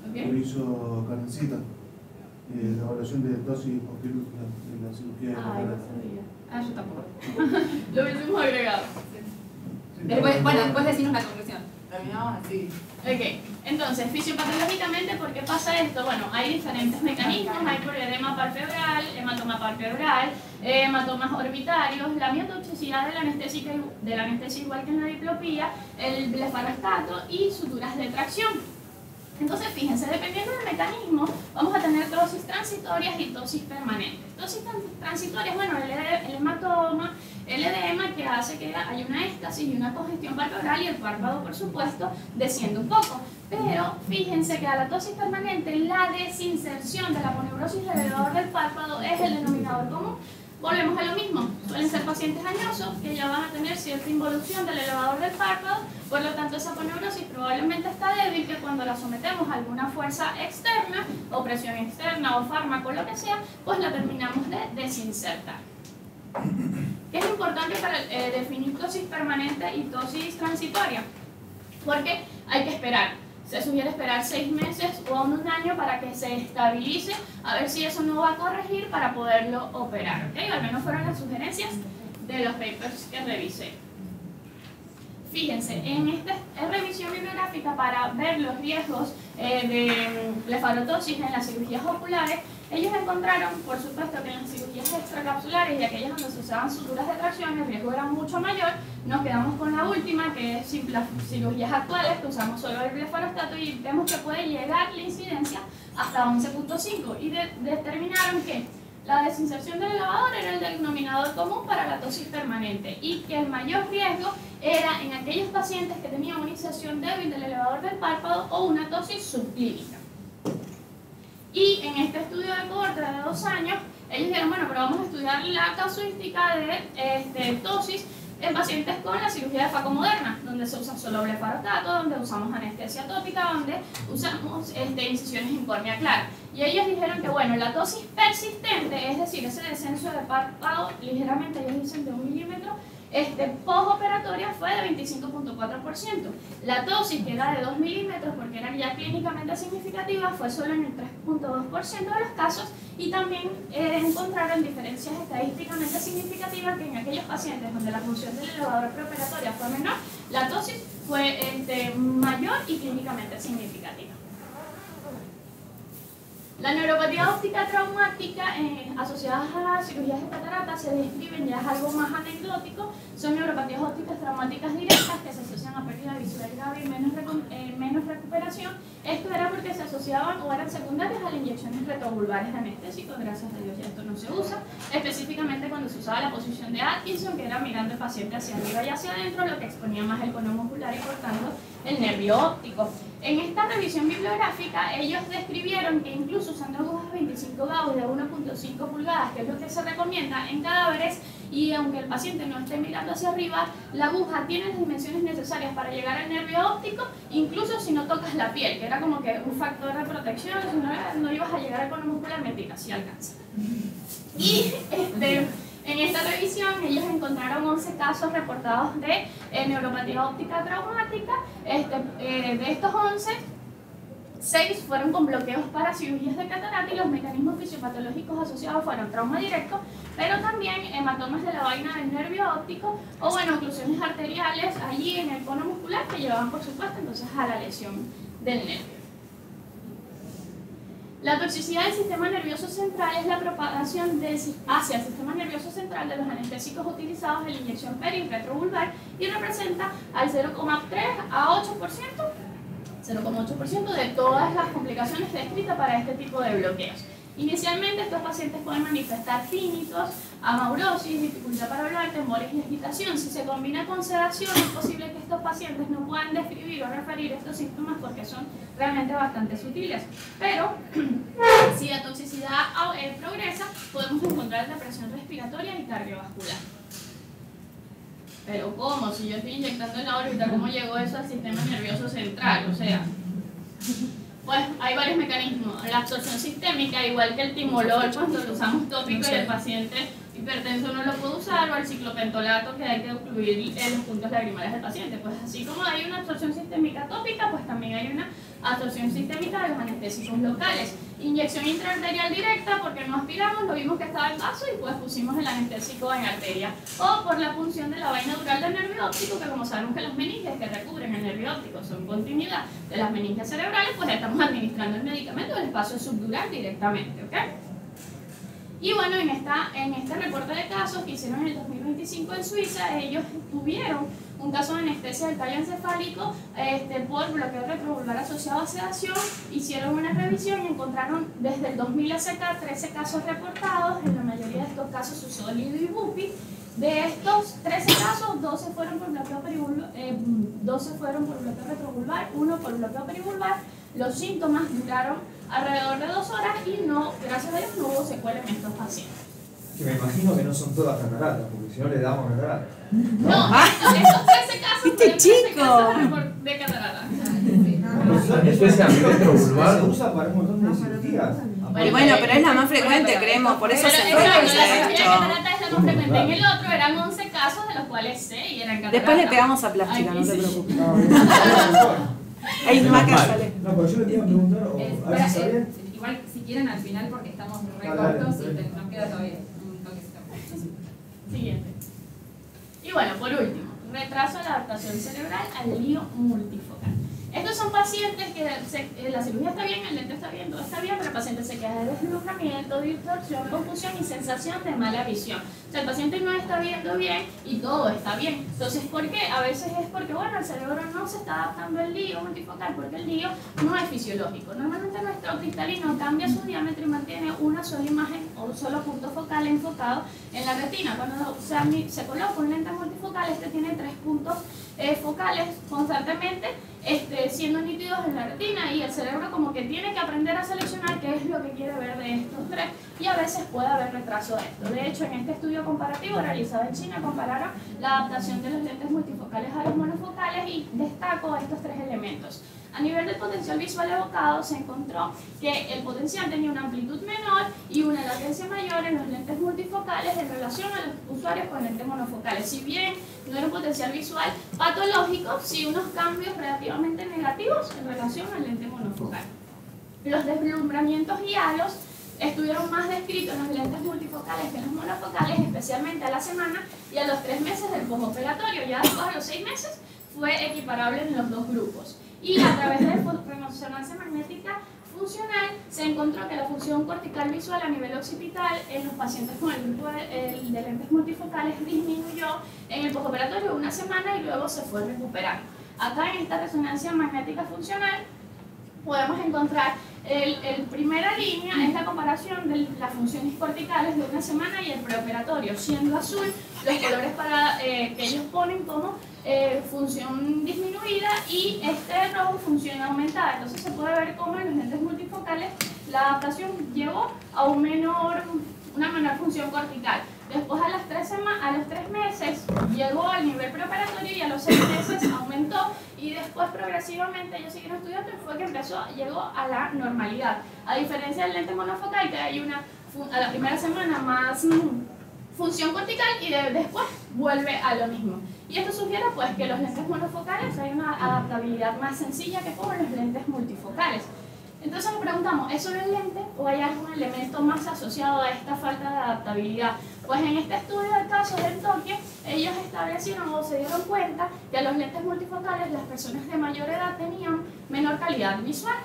¿Okay? lo hizo Carmencita, la evaluación de dosis postquirúrgica de la cirugía de Ah, catarata. no sabía. Ah, yo tampoco. Lo hubiésemos agregado. Después, bueno, después decimos la conclusión. Terminamos así. Ok, entonces, fisiopatológicamente, ¿por qué pasa esto? Bueno, hay diferentes mecanismos, hay por edema palpebral, hematoma palpebral, hematomas orbitarios, la miotoxicidad de la anestesia igual que en la diplopía, el blefarostato y suturas de tracción. Entonces, fíjense, dependiendo del mecanismo, vamos a tener tosis transitorias y tosis permanentes. Tosis transitorias, bueno, el hematoma, el edema que hace que haya una éstasis y una congestión palpebral y el párpado, por supuesto, desciende un poco. Pero fíjense que a la tosis permanente, la desinserción de la aponeurosis del elevador del párpado es el denominador común. Volvemos a lo mismo, suelen ser pacientes añosos que ya van a tener cierta involución del elevador del párpado, por lo tanto esa aponeurosis probablemente está débil, que cuando la sometemos a alguna fuerza externa, o presión externa, o fármaco, lo que sea, pues la terminamos de desinsertar. ¿Qué es importante para definir tosis permanente y tosis transitoria? Porque hay que esperar. Se sugiere esperar 6 meses o aún un año para que se estabilice, a ver si eso no va a corregir para poderlo operar. ¿Okay? Al menos fueron las sugerencias de los papers que revisé. Fíjense, en esta revisión bibliográfica para ver los riesgos de blefarotosis en las cirugías oculares, ellos encontraron, por supuesto, que en las cirugías extracapsulares y aquellas donde se usaban suturas de tracción, el riesgo era mucho mayor. Nos quedamos con la última, que es las cirugías actuales, que usamos solo el blefarostato, y vemos que puede llegar la incidencia hasta 11.5, y determinaron que la desinserción del elevador era el denominador común para la tosis permanente, y que el mayor riesgo era en aquellos pacientes que tenían una inserción débil del elevador del párpado o una tosis subclínica. Y en este estudio de cohorte de 2 años, ellos dijeron, bueno, pero vamos a estudiar la casuística de tosis en pacientes con la cirugía de faco moderna, donde se usa solo blefarostato, donde usamos anestesia tópica, donde usamos incisiones en córnea clara. Y ellos dijeron que, bueno, la tosis persistente, es decir, ese descenso de párpado ligeramente, ellos dicen de 1 milímetro, postoperatoria fue de 25.4%. La tosis, que era de 2 milímetros, porque era ya clínicamente significativa, fue solo en el 3.2% de los casos, y también encontraron diferencias estadísticamente significativas que en aquellos pacientes donde la función del elevador preoperatoria fue menor, la tosis fue mayor y clínicamente significativa. La neuropatía óptica traumática asociadas a cirugías de catarata se describen, ya es algo más anecdótico, son neuropatías ópticas traumáticas directas que se asocian a pérdida visual grave y menos recuperación. Esto era porque se asociaban o eran secundarias a las inyecciones retovulvares de anestésico. Gracias a Dios ya esto no se usa, específicamente cuando se usaba la posición de Atkinson, que era mirando el paciente hacia arriba y hacia adentro, lo que exponía más el cono muscular y cortando el nervio óptico. En esta revisión bibliográfica, ellos describieron que incluso usando agujas 25 Gauss de 1.5 pulgadas, que es lo que se recomienda en cadáveres, y aunque el paciente no esté mirando hacia arriba, la aguja tiene las dimensiones necesarias para llegar al nervio óptico, incluso si no tocas la piel, que era como que un factor de protección. Si no ibas a llegar al cono muscular, mentira, sí alcanza. Y en esta revisión ellos encontraron 11 casos reportados de neuropatía óptica traumática. De estos 11, 6 fueron con bloqueos para cirugías de catarata, y los mecanismos fisiopatológicos asociados fueron trauma directo, pero también hematomas de la vaina del nervio óptico, o bueno, oclusiones arteriales allí en el cono muscular, que llevaban, por supuesto, entonces a la lesión del nervio. La toxicidad del sistema nervioso central es la propagación hacia el sistema nervioso central de los anestésicos utilizados en la inyección peri y retrovulvar, y representa al 0,3 a 8%, 0,8% de todas las complicaciones descritas para este tipo de bloqueos. Inicialmente estos pacientes pueden manifestar tinnitus, amaurosis, dificultad para hablar, temores y agitación. Si se combina con sedación, es posible que estos pacientes no puedan describir o referir estos síntomas porque son realmente bastante sutiles. Pero si la toxicidad progresa, podemos encontrar depresión respiratoria y cardiovascular. Pero ¿cómo? Si yo estoy inyectando en la órbita, ¿cómo llegó eso al sistema nervioso central? O sea, pues hay varios mecanismos. La absorción sistémica, igual que el timolol cuando lo usamos tópico y el paciente hipertenso no lo puede usar, o el ciclopentolato que hay que incluir en los puntos lagrimales del paciente. Pues así como hay una absorción sistémica tópica, pues también hay una absorción sistémica de los anestésicos locales. Inyección intraarterial directa porque no aspiramos, lo vimos que estaba en vaso y pues pusimos el anestésico en arteria. O por la punción de la vaina dural del nervio óptico, que como sabemos que las meninges que recubren el nervio óptico son continuidad de las meninges cerebrales, pues estamos administrando el medicamento del espacio subdural directamente, ¿ok? Y bueno, en este reporte de casos que hicieron en el 2025 en Suiza, ellos tuvieron un caso de anestesia del tallo encefálico por bloqueo retrovulvar asociado a sedación. Hicieron una revisión y encontraron desde el 2000 hacia acá 13 casos reportados. En la mayoría de estos casos usó lido y bupi. De estos 13 casos, 12 fueron por bloqueo retrovulvar, 1 por bloqueo perivulvar. Los síntomas duraron alrededor de 2 horas y no, gracias a Dios, no hubo secuela en estos pacientes. Que me imagino que no son todas cataratas, porque si no le damos cataratas. No, estos 13 casos ¡Este chico! de catarata. Especialmente retrovulvar se usa para un montón de cirugías. Bueno, pero es la más frecuente, creemos, por eso se fue. La cirugía de catarata es la más frecuente. En el otro eran 11 casos, de los cuales 6 eran cataratas. Después le pegamos a plástica, no te preocupes. Hay más que sale. No, pero yo le iba a preguntar, a ver si sabían. Igual, si quieren, al final, porque estamos re Dale, cortos y dale. nos queda todavía un toquecito. Siguiente. Y bueno, por último, retraso de la adaptación cerebral al lío multifocal. Estos son pacientes que la cirugía está bien, el lente está bien, todo está bien, pero el paciente se queja de deslumbramiento, distorsión, confusión y sensación de mala visión. O sea, el paciente no está viendo bien y todo está bien. Entonces, ¿por qué? A veces es porque, bueno, el cerebro no se está adaptando al lío multifocal porque el lío no es fisiológico. Normalmente nuestro cristalino cambia su diámetro y mantiene una sola imagen o un solo punto focal enfocado en la retina. Cuando se coloca un lente multifocal, este tiene 3 puntos focales constantemente siendo nítidos en la retina, y el cerebro como que tiene que aprender a seleccionar qué es lo que quiere ver de estos 3, y a veces puede haber retraso de esto. De hecho, en este estudio comparativo realizado en China compararon la adaptación de los lentes multifocales a los monofocales y destaco estos 3 elementos. A nivel del potencial visual evocado se encontró que el potencial tenía una amplitud menor y una latencia mayor en los lentes multifocales en relación a los usuarios con lentes monofocales. Si bien no era un potencial visual patológico, sí unos cambios relativamente negativos en relación al lente monofocal. Los deslumbramientos y halos estuvieron más descritos en los lentes multifocales que en los monofocales, especialmente a la semana y a los 3 meses del postoperatorio. Ya después, a los 6 meses, fue equiparable en los 2 grupos. Y a través de resonancia magnética funcional se encontró que la función cortical visual a nivel occipital en los pacientes con el grupo de lentes multifocales disminuyó en el postoperatorio 1 semana y luego se fue recuperando. Acá en esta resonancia magnética funcional podemos encontrar el primera línea es la comparación de las funciones corticales de 1 semana y el preoperatorio, siendo azul los colores que ellos ponen como función disminuida y rojo función aumentada. Entonces se puede ver cómo en los lentes multifocales la adaptación llevó a una menor función cortical. Después a los 3 meses llegó al nivel preoperatorio y a los 6 meses aumentó, y después progresivamente ellos siguieron estudiando y fue que llegó a la normalidad. A diferencia del lente monofocal, que hay a la primera semana más función cortical y después vuelve a lo mismo. Y esto sugiere pues que los lentes monofocales hay una adaptabilidad más sencilla que con los lentes multifocales. Entonces nos preguntamos, ¿es solo el lente o hay algún elemento más asociado a esta falta de adaptabilidad? Pues en este estudio de casos en Tokio, ellos establecieron o se dieron cuenta que a los lentes multifocales las personas de mayor edad tenían menor calidad visual.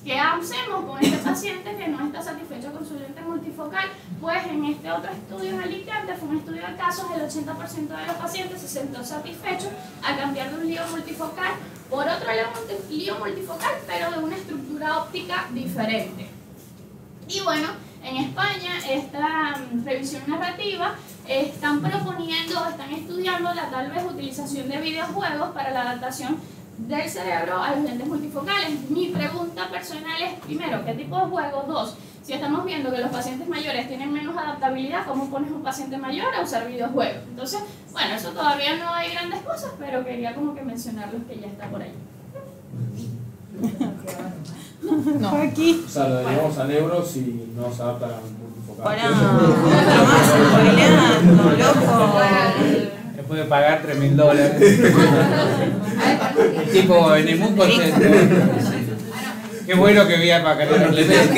¿Qué hacemos con este paciente que no está satisfecho con su lente multifocal? Pues en este otro estudio en Alicante, fue un estudio de casos, el 80% de los pacientes se sintió satisfechos al cambiar de un lío multifocal por otro lío multifocal, pero de una estructura óptica diferente. Y bueno, en España esta revisión narrativa están proponiendo, están estudiando la tal vez utilización de videojuegos para la adaptación del cerebro a los lentes multifocales. Mi pregunta personal es, primero, ¿qué tipo de juego? Dos, si estamos viendo que los pacientes mayores tienen menos adaptabilidad, ¿cómo pones a un paciente mayor a usar videojuegos? Entonces, bueno, eso todavía no hay grandes cosas, pero quería como que mencionarlos que ya está por ahí. No. Aquí. O sea, lo llevamos a neuros y no se adapta a la multifocal. Pará, más spoileando, loco. Le puede pagar $3.000. El tipo en el mundo contento. Qué bueno que voy a pagar los lentes.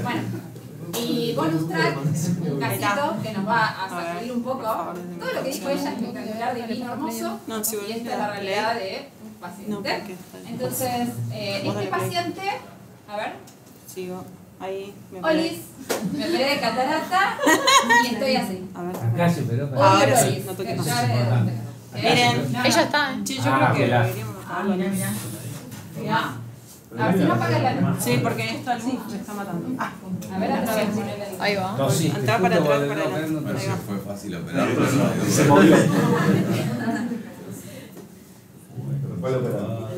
Bueno, y bonus track, un casito que nos va a sacudir un poco. Todo lo que dijo ella es espectacular, divino, hermoso. Y esta es la realidad de un paciente. Entonces, este paciente, a ver. Sigo. Ahí me Olis, me operé de catarata y estoy así. A ver. Acá se operó. Ahora sí, Olis, no toques que más. miren, Ella está, Sí, yo creo que deberíamos apagarlo. mira. A ver si no apaga la luz. Sí, porque esta luz me está matando. A ver, otra vez. ahí va. Tosiste, Entrá para justo atrás, cuando para no, adelante. no, Ahí va. Fue fácil operarlo. Se movió. Después lo operamos.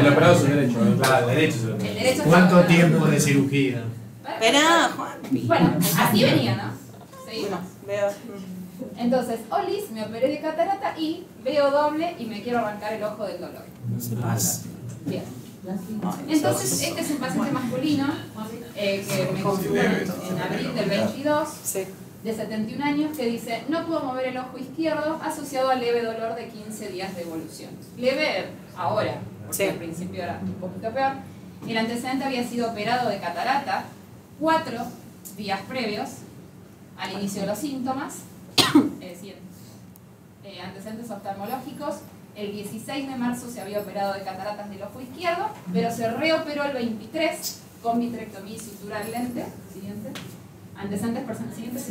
El operado es el derecho. Claro, derecho se lo El derecho ¿Cuánto está- tiempo de cirugía? Esperá, Juan. Bueno, así venía, ¿no? Seguimos. Veo. Entonces, Olis, me operé de catarata y veo doble y me quiero arrancar el ojo del dolor. Bien. Entonces, este es un paciente masculino que me consultó en abril del 22, Sí. de 71 años, que dice: no puedo mover el ojo izquierdo asociado a leve dolor de 15 días de evolución. Leve ahora, porque Sí. al principio era un poquito peor. El antecedente había sido operado de catarata 4 días previos al inicio de los síntomas. Antecedentes oftalmológicos. El 16 de marzo se había operado de cataratas del ojo izquierdo, pero se reoperó el 23 con vitrectomía y sutura del lente. Siguiente. Antecedentes personales.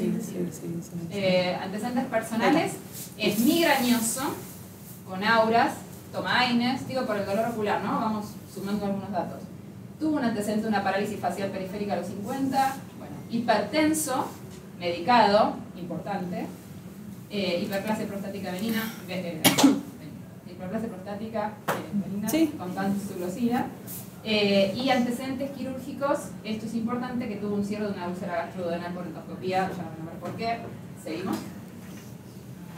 Antecedentes personales. Es migrañoso, con auras, toma AINES, digo por el dolor ocular, ¿no? Vamos sumando algunos datos. Tuvo un antecedente de una parálisis facial periférica a los 50, bueno, hipertenso, medicado, importante, hiperplasia prostática benigna, hiperplasia prostática benigna Sí. con tansulosina, y antecedentes quirúrgicos. Esto es importante, que tuvo un cierre de una úlcera gastroduodenal por endoscopía, ya van a ver por qué. Seguimos.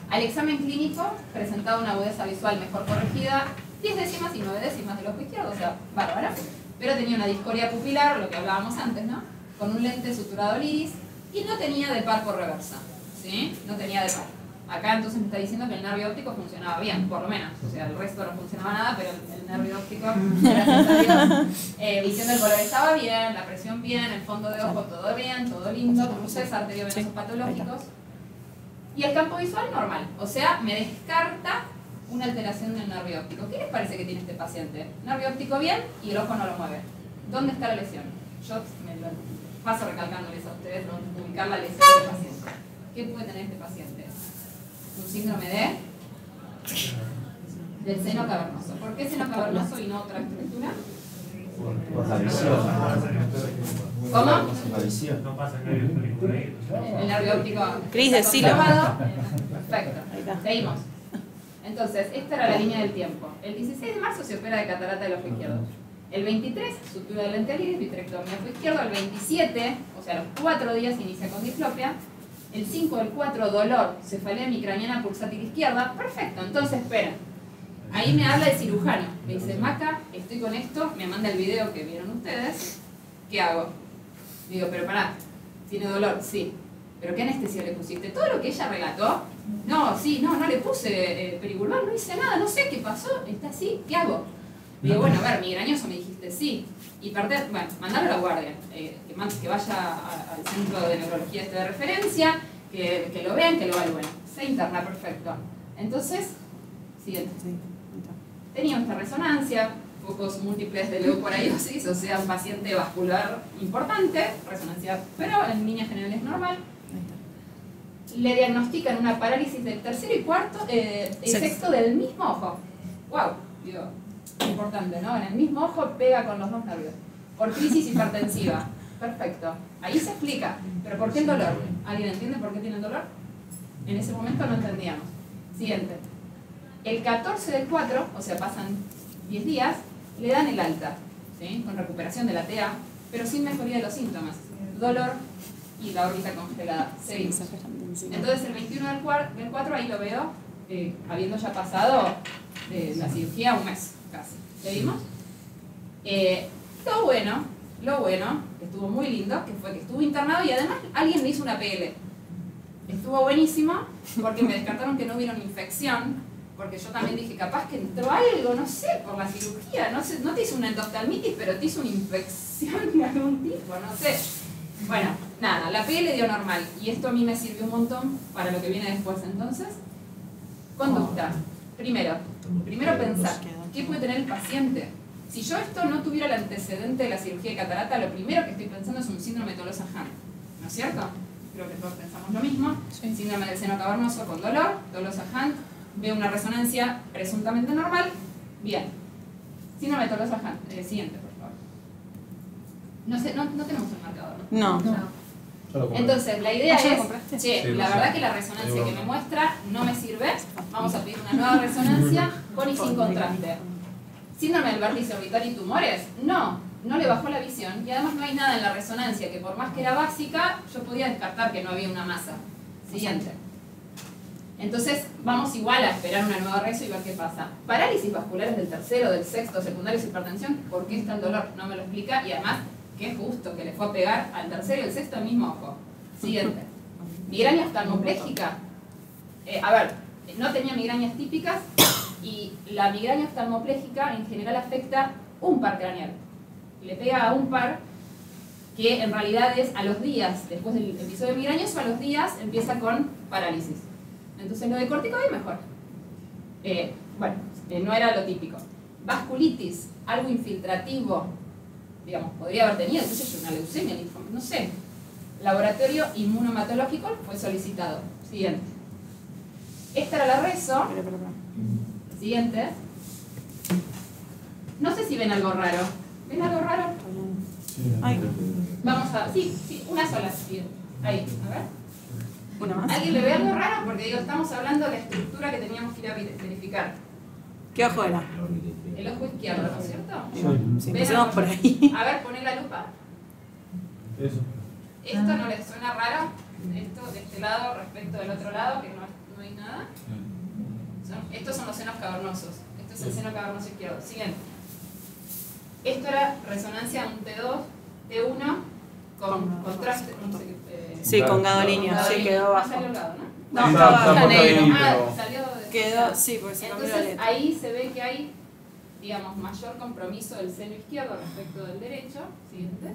Al examen clínico, presentaba una agudeza visual mejor corregida, 10 décimas y 9 décimas del ojo izquierdo, o sea, bárbara, pero tenía una discoria pupilar, lo que hablábamos antes, ¿no? Con un lente suturado al iris y no tenía de par por reversa, ¿sí? No tenía de par. Acá entonces me está diciendo que el nervio óptico funcionaba bien, por lo menos, o sea, el resto no funcionaba nada, pero el nervio óptico, gracias a Dios. Visión del color estaba bien, la presión bien, el fondo de ojo todo bien, todo lindo, cruces arteriovenosos patológicos. Y el campo visual normal, o sea, me descarta una alteración del nervio óptico. ¿Qué les parece que tiene este paciente? Nervio óptico bien y el ojo no lo mueve. ¿Dónde está la lesión? Yo me lo paso recalcándoles a ustedes dónde ubicar la lesión del paciente. ¿Qué puede tener este paciente? Un síndrome del seno cavernoso. ¿Por qué seno cavernoso y no otra estructura? Por la visión. ¿Cómo? La visión. No pasa el nervio óptico por ahí. El nervio óptico. Cris, está decilo. conservado. Perfecto. Seguimos. Entonces, esta era la línea del tiempo. El 16 de marzo se opera de catarata del ojo izquierdo. El 23, sutura del lente al iris, vitrectomía ojo izquierdo. El 27, o sea, a los 4 días inicia con diplopia. El 5 del 4, dolor, cefalea micraniana pulsátil izquierda. Perfecto, entonces espera. Ahí me habla el cirujano. Me dice: Maca, estoy con esto, me manda el video que vieron ustedes. ¿Qué hago? Digo, pero pará, ¿tiene dolor? Sí. ¿Pero qué anestesia le pusiste? ¿Todo lo que ella relató? No, sí, no le puse peribulbar, no hice nada, no sé qué pasó, está así, ¿qué hago? Digo, bueno, a ver, migrañoso, me dijiste, sí. Bueno, mandarlo a la guardia, que vaya al centro de neurología de referencia, que lo vean, que lo evalúen. Se interna, perfecto. Entonces, siguiente. Tenía esta resonancia, focos múltiples de leucoariosis, o sea, un paciente vascular importante, resonancia, pero en líneas generales normal. Le diagnostican una parálisis del tercero y cuarto, sexto del mismo ojo. ¡Wow! digo, importante, ¿no? En el mismo ojo pega con los dos nervios. Por crisis hipertensiva. Perfecto. Ahí se explica. ¿Pero por qué el dolor? ¿Alguien entiende por qué tiene dolor? En ese momento no entendíamos. Siguiente. El 14 del 4, o sea, pasan 10 días, le dan el alta, ¿sí? Con recuperación de la TA, pero sin mejoría de los síntomas. Dolor y la órbita congelada. Seguimos. Entonces el 21 del 4, ahí lo veo, habiendo ya pasado la cirugía un mes casi. ¿Seguimos? Lo bueno, que estuvo muy lindo, que fue que estuvo internado y además alguien le hizo una PL. Estuvo buenísimo porque me descartaron que no hubiera una infección, porque yo también dije, capaz que entró algo, no sé, por la cirugía, no sé, no te hizo una endoftalmitis, pero te hizo una infección de algún tipo, no sé. Bueno, nada, la PL dio normal y esto a mí me sirvió un montón para lo que viene después. Entonces, conducta. Primero pensar, ¿qué puede tener el paciente? Si yo esto no tuviera el antecedente de la cirugía de catarata, lo primero que estoy pensando es un síndrome de Tolosa-Hahn, ¿no es cierto? Creo que todos pensamos lo mismo. Síndrome del seno cavernoso con dolor, Tolosa-Hahn, veo una resonancia presuntamente normal, bien. Síndrome de Tolosa-Hahn, siguiente, por favor. No sé, no tenemos el marcador. No. Entonces, la idea es, Sí, la verdad que la resonancia que me muestra no me sirve, vamos a pedir una nueva resonancia con y sin contraste. Síndrome del vértice orbital y tumores, no le bajó la visión y además no hay nada en la resonancia que por más que era básica, yo podía descartar que no había una masa. Siguiente. Entonces vamos igual a esperar una nueva reso y ver qué pasa. Parálisis vasculares del tercero, del sexto, secundarios hipertensión, ¿por qué está el dolor? No me lo explica y además, qué justo que le fue a pegar al tercero y el sexto al mismo ojo. Siguiente. Migraña oftalmoplégica. A ver, no tenía migrañas típicas y la migraña oftalmoplégica en general afecta un par craneal. Le pega a un par que en realidad es a los días, después del episodio migrañoso, a los días empieza con parálisis. Entonces lo de corticoide mejor. No era lo típico. Vasculitis, algo infiltrativo, digamos, podría haber tenido, qué sé yo, una leucemia, no sé. Laboratorio inmunohematológico fue solicitado. Siguiente. Esta era la reso. Siguiente. No sé si ven algo raro. ¿Ven algo raro? Ay. Vamos a... Sí, una sola. Bien. Ahí, a ver. ¿Una más? ¿Alguien le ve algo raro? Porque digo, estamos hablando de la estructura que teníamos que ir a verificar. ¿Qué ojo era? El ojo izquierdo, ¿no es cierto? Sí, empecemos por ahí. A ver, poné la lupa. Eso. ¿Esto no les suena raro? Esto de este lado respecto del otro lado, que no hay nada. Estos son los senos cavernosos. Este es el seno cavernoso izquierdo. Siguiente. Esto era resonancia de un T2, T1 con contraste. Sí, con gadolinio. Sí, quedó No bajo. salió al lado, ¿no? No, Está estaba negro. ahí, Ah, pero- salió de... Quedó, sí, porque se cambió la Entonces letra. ahí se ve que hay, digamos, mayor compromiso del seno izquierdo respecto del derecho. Siguiente.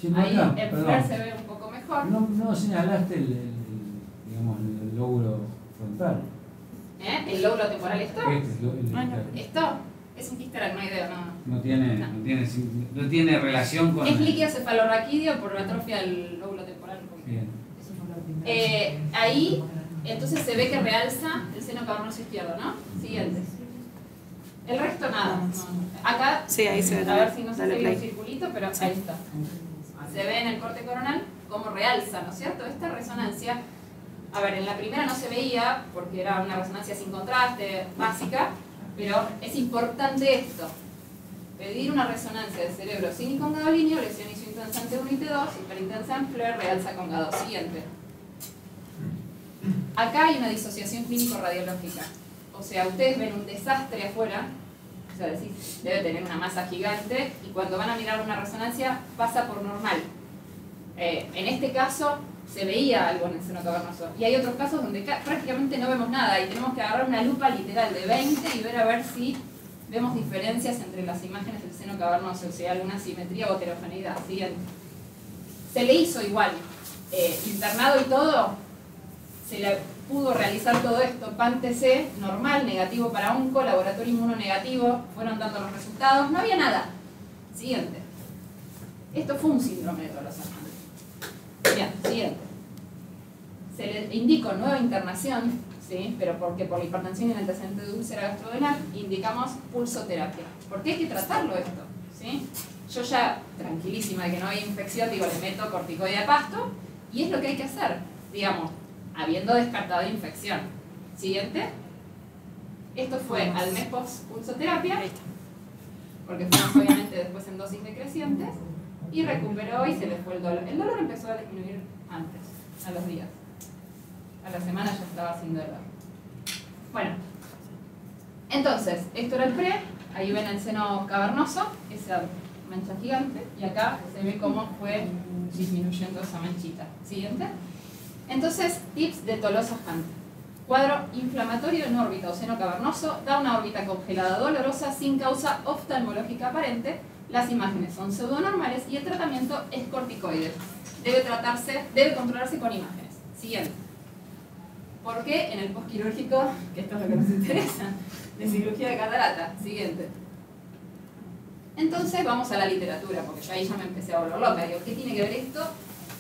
Sí, Ahí Marta, en perdón. Flair se ve un poco mejor. No señalaste digamos, el lóbulo frontal. El lóbulo temporal, esto. El- Esto es un quiste aracnoideo, no. no tiene relación con... Es líquido cefalorraquídeo por la atrofia del lóbulo temporal. Bien. Ahí, entonces se ve que realza el seno cavernoso izquierdo, ¿no? Siguiente. El resto nada. No. Acá, Sí, ahí se ve a ver también. si no se Dale ve play. un circulito, pero ahí está. Se ve en el corte coronal cómo realza, ¿no es cierto? Esta resonancia, a ver, en la primera no se veía porque era una resonancia sin contraste, básica, pero es importante esto. Pedir una resonancia del cerebro sin y con gadolinio, lesión isointensante 1 y T2, hiperintensa en Flair, realza con GA2. Siguiente. Acá hay una disociación clínico-radiológica. O sea, ustedes ven un desastre afuera, o sea, decís, debe tener una masa gigante, y cuando van a mirar una resonancia pasa por normal. En este caso se veía algo en el seno cavernoso, y hay otros casos donde prácticamente no vemos nada, y tenemos que agarrar una lupa literal de 20 y ver a ver si vemos diferencias entre las imágenes del seno cavernoso, si hay alguna simetría o heterogeneidad. Siguiente. Se le hizo igual, internado y todo, se le pudo realizar todo esto, PAN-TC, normal, negativo para onco, laboratorio inmunonegativo, fueron dando los resultados, no había nada. Siguiente. Esto fue un síndrome de Tolosa-Hahn. Bien, siguiente. Se le indicó nueva internación, ¿sí? Pero porque por la hipertensión y el antecedente de úlcera gastrodenal indicamos pulsoterapia. Porque hay que tratarlo esto, ¿sí? Yo ya, tranquilísima de que no hay infección, digo, le meto corticoide a pasto y es lo que hay que hacer, digamos, habiendo descartado infección. Siguiente. Esto fue al mes post pulsoterapia, porque fuimos obviamente después en dosis decrecientes, y recuperó y se le fue el dolor. El dolor empezó a disminuir antes, a los días. A la semana ya estaba sin dolor. Bueno, entonces, esto era el pre, ahí ven el seno cavernoso, esa mancha gigante, y acá se ve cómo fue disminuyendo esa manchita. Siguiente. Entonces, tips de Tolosa Hunt. Cuadro inflamatorio en órbita o seno cavernoso, da una órbita congelada dolorosa sin causa oftalmológica aparente. Las imágenes son pseudonormales y el tratamiento es corticoide. Debe controlarse con imágenes. Siguiente. ¿Por qué en el postquirúrgico, que esto es lo que nos interesa, de cirugía de catarata? Siguiente. Entonces vamos a la literatura, porque yo ahí ya me empecé a volver loca. Digo, ¿qué tiene que ver esto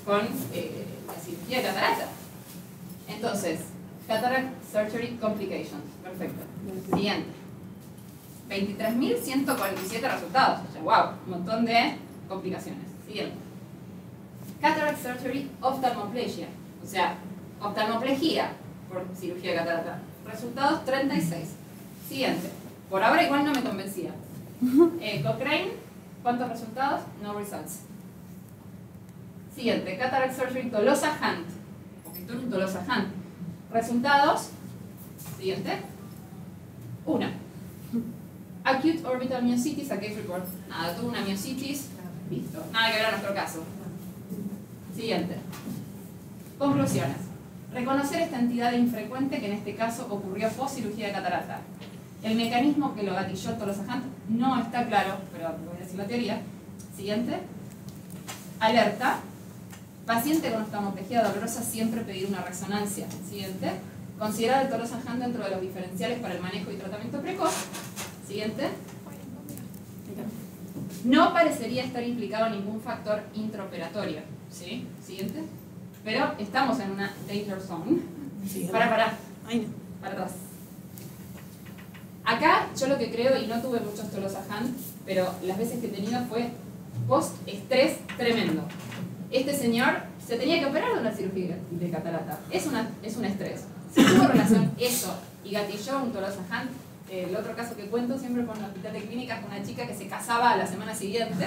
con la cirugía de catarata? Entonces, Cataract Surgery Complications. Perfecto. Siguiente. 23.147 resultados. O sea, wow, un montón de complicaciones. Siguiente. Cataract Surgery Ophthalmoplegia. O sea, oftalmoplegia por cirugía de catarata. Resultados 36. Siguiente. Por ahora igual no me convencía. Cochrane, ¿cuántos resultados? No results. Siguiente. Cataract Surgery Tolosa Hunt. Porque esto es un Tolosa Hunt. Resultados. Siguiente. 1. Acute Orbital Myositis, a case report. Nada, tuvo una miositis. Listo. Nada que ver a nuestro caso. Siguiente. Conclusiones. Reconocer esta entidad infrecuente que en este caso ocurrió post cirugía de catarata. El mecanismo que lo gatilló Tolosa Hunt no está claro, pero voy a decir la teoría. Siguiente. Alerta. Paciente con oftalmoplegia dolorosa, siempre pedir una resonancia. Siguiente. Considerar el Tolosa Hunt dentro de los diferenciales para el manejo y tratamiento precoz. Siguiente. No parecería estar implicado ningún factor intraoperatorio. ¿Sí? Siguiente. Pero estamos en una danger zone. Para atrás. Acá yo lo que creo, y no tuve muchos Tolosa Hunt, pero las veces que he tenido fue post-estrés tremendo. Este señor se tenía que operar de una cirugía de catarata. Es un estrés. Si tuvo relación eso y gatilló un Tolosa Hunt, el otro caso que cuento siempre fue en un hospital de clínicas con una chica que se casaba a la semana siguiente,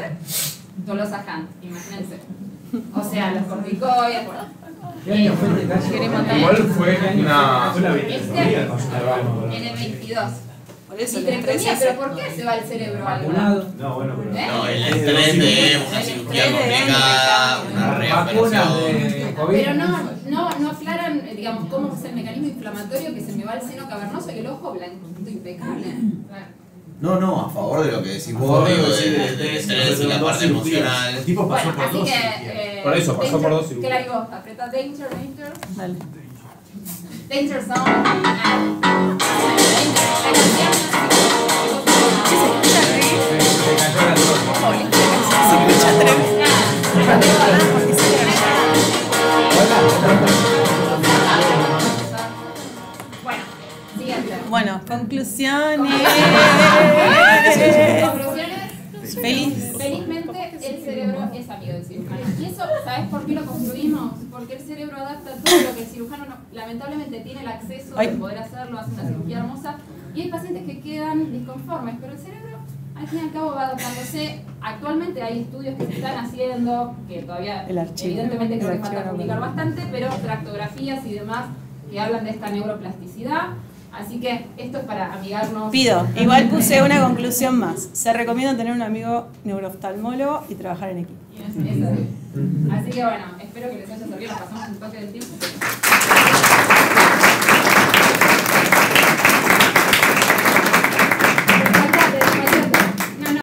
Tolosa Hunt, imagínense. O sea, los corticoides, bueno. ¿Qué año fue este caso? Igual fue una... En el 22. Por eso ¿Pero por qué se va el cerebro algo? No, bueno, pero... No, el estrés de una cirugía complicada, una reoperación. Pero no aclaran, digamos, cómo es el mecanismo inflamatorio que se me va al seno cavernoso y el ojo blanquito impecable. No, a favor de lo que decís vos, digo, del estrés y la parte emocional. El tipo pasó por dos. Por eso, pasó por dos cirugías. Claro, vos, apretá danger. Dale. Danger zone. Bueno, siguiente. Bueno, conclusiones. Felizmente el cerebro es amigo del cirujano. Y eso, ¿sabes por qué lo construimos? Porque el cerebro adapta todo lo que el cirujano lamentablemente tiene el acceso de poder hacerlo, hace una cirugía hermosa. Y hay pacientes que quedan disconformes, pero el cerebro al fin y al cabo va adaptándose. Actualmente hay estudios que se están haciendo, que todavía evidentemente creo que falta publicar bastante, pero tractografías y demás que hablan de esta neuroplasticidad. Así que esto es para amigarnos. Pido, igual puse una conclusión más. Se recomienda tener un amigo neurooftalmólogo y trabajar en equipo. Así que bueno, espero que les haya servido. Nos pasamos un toque del tiempo.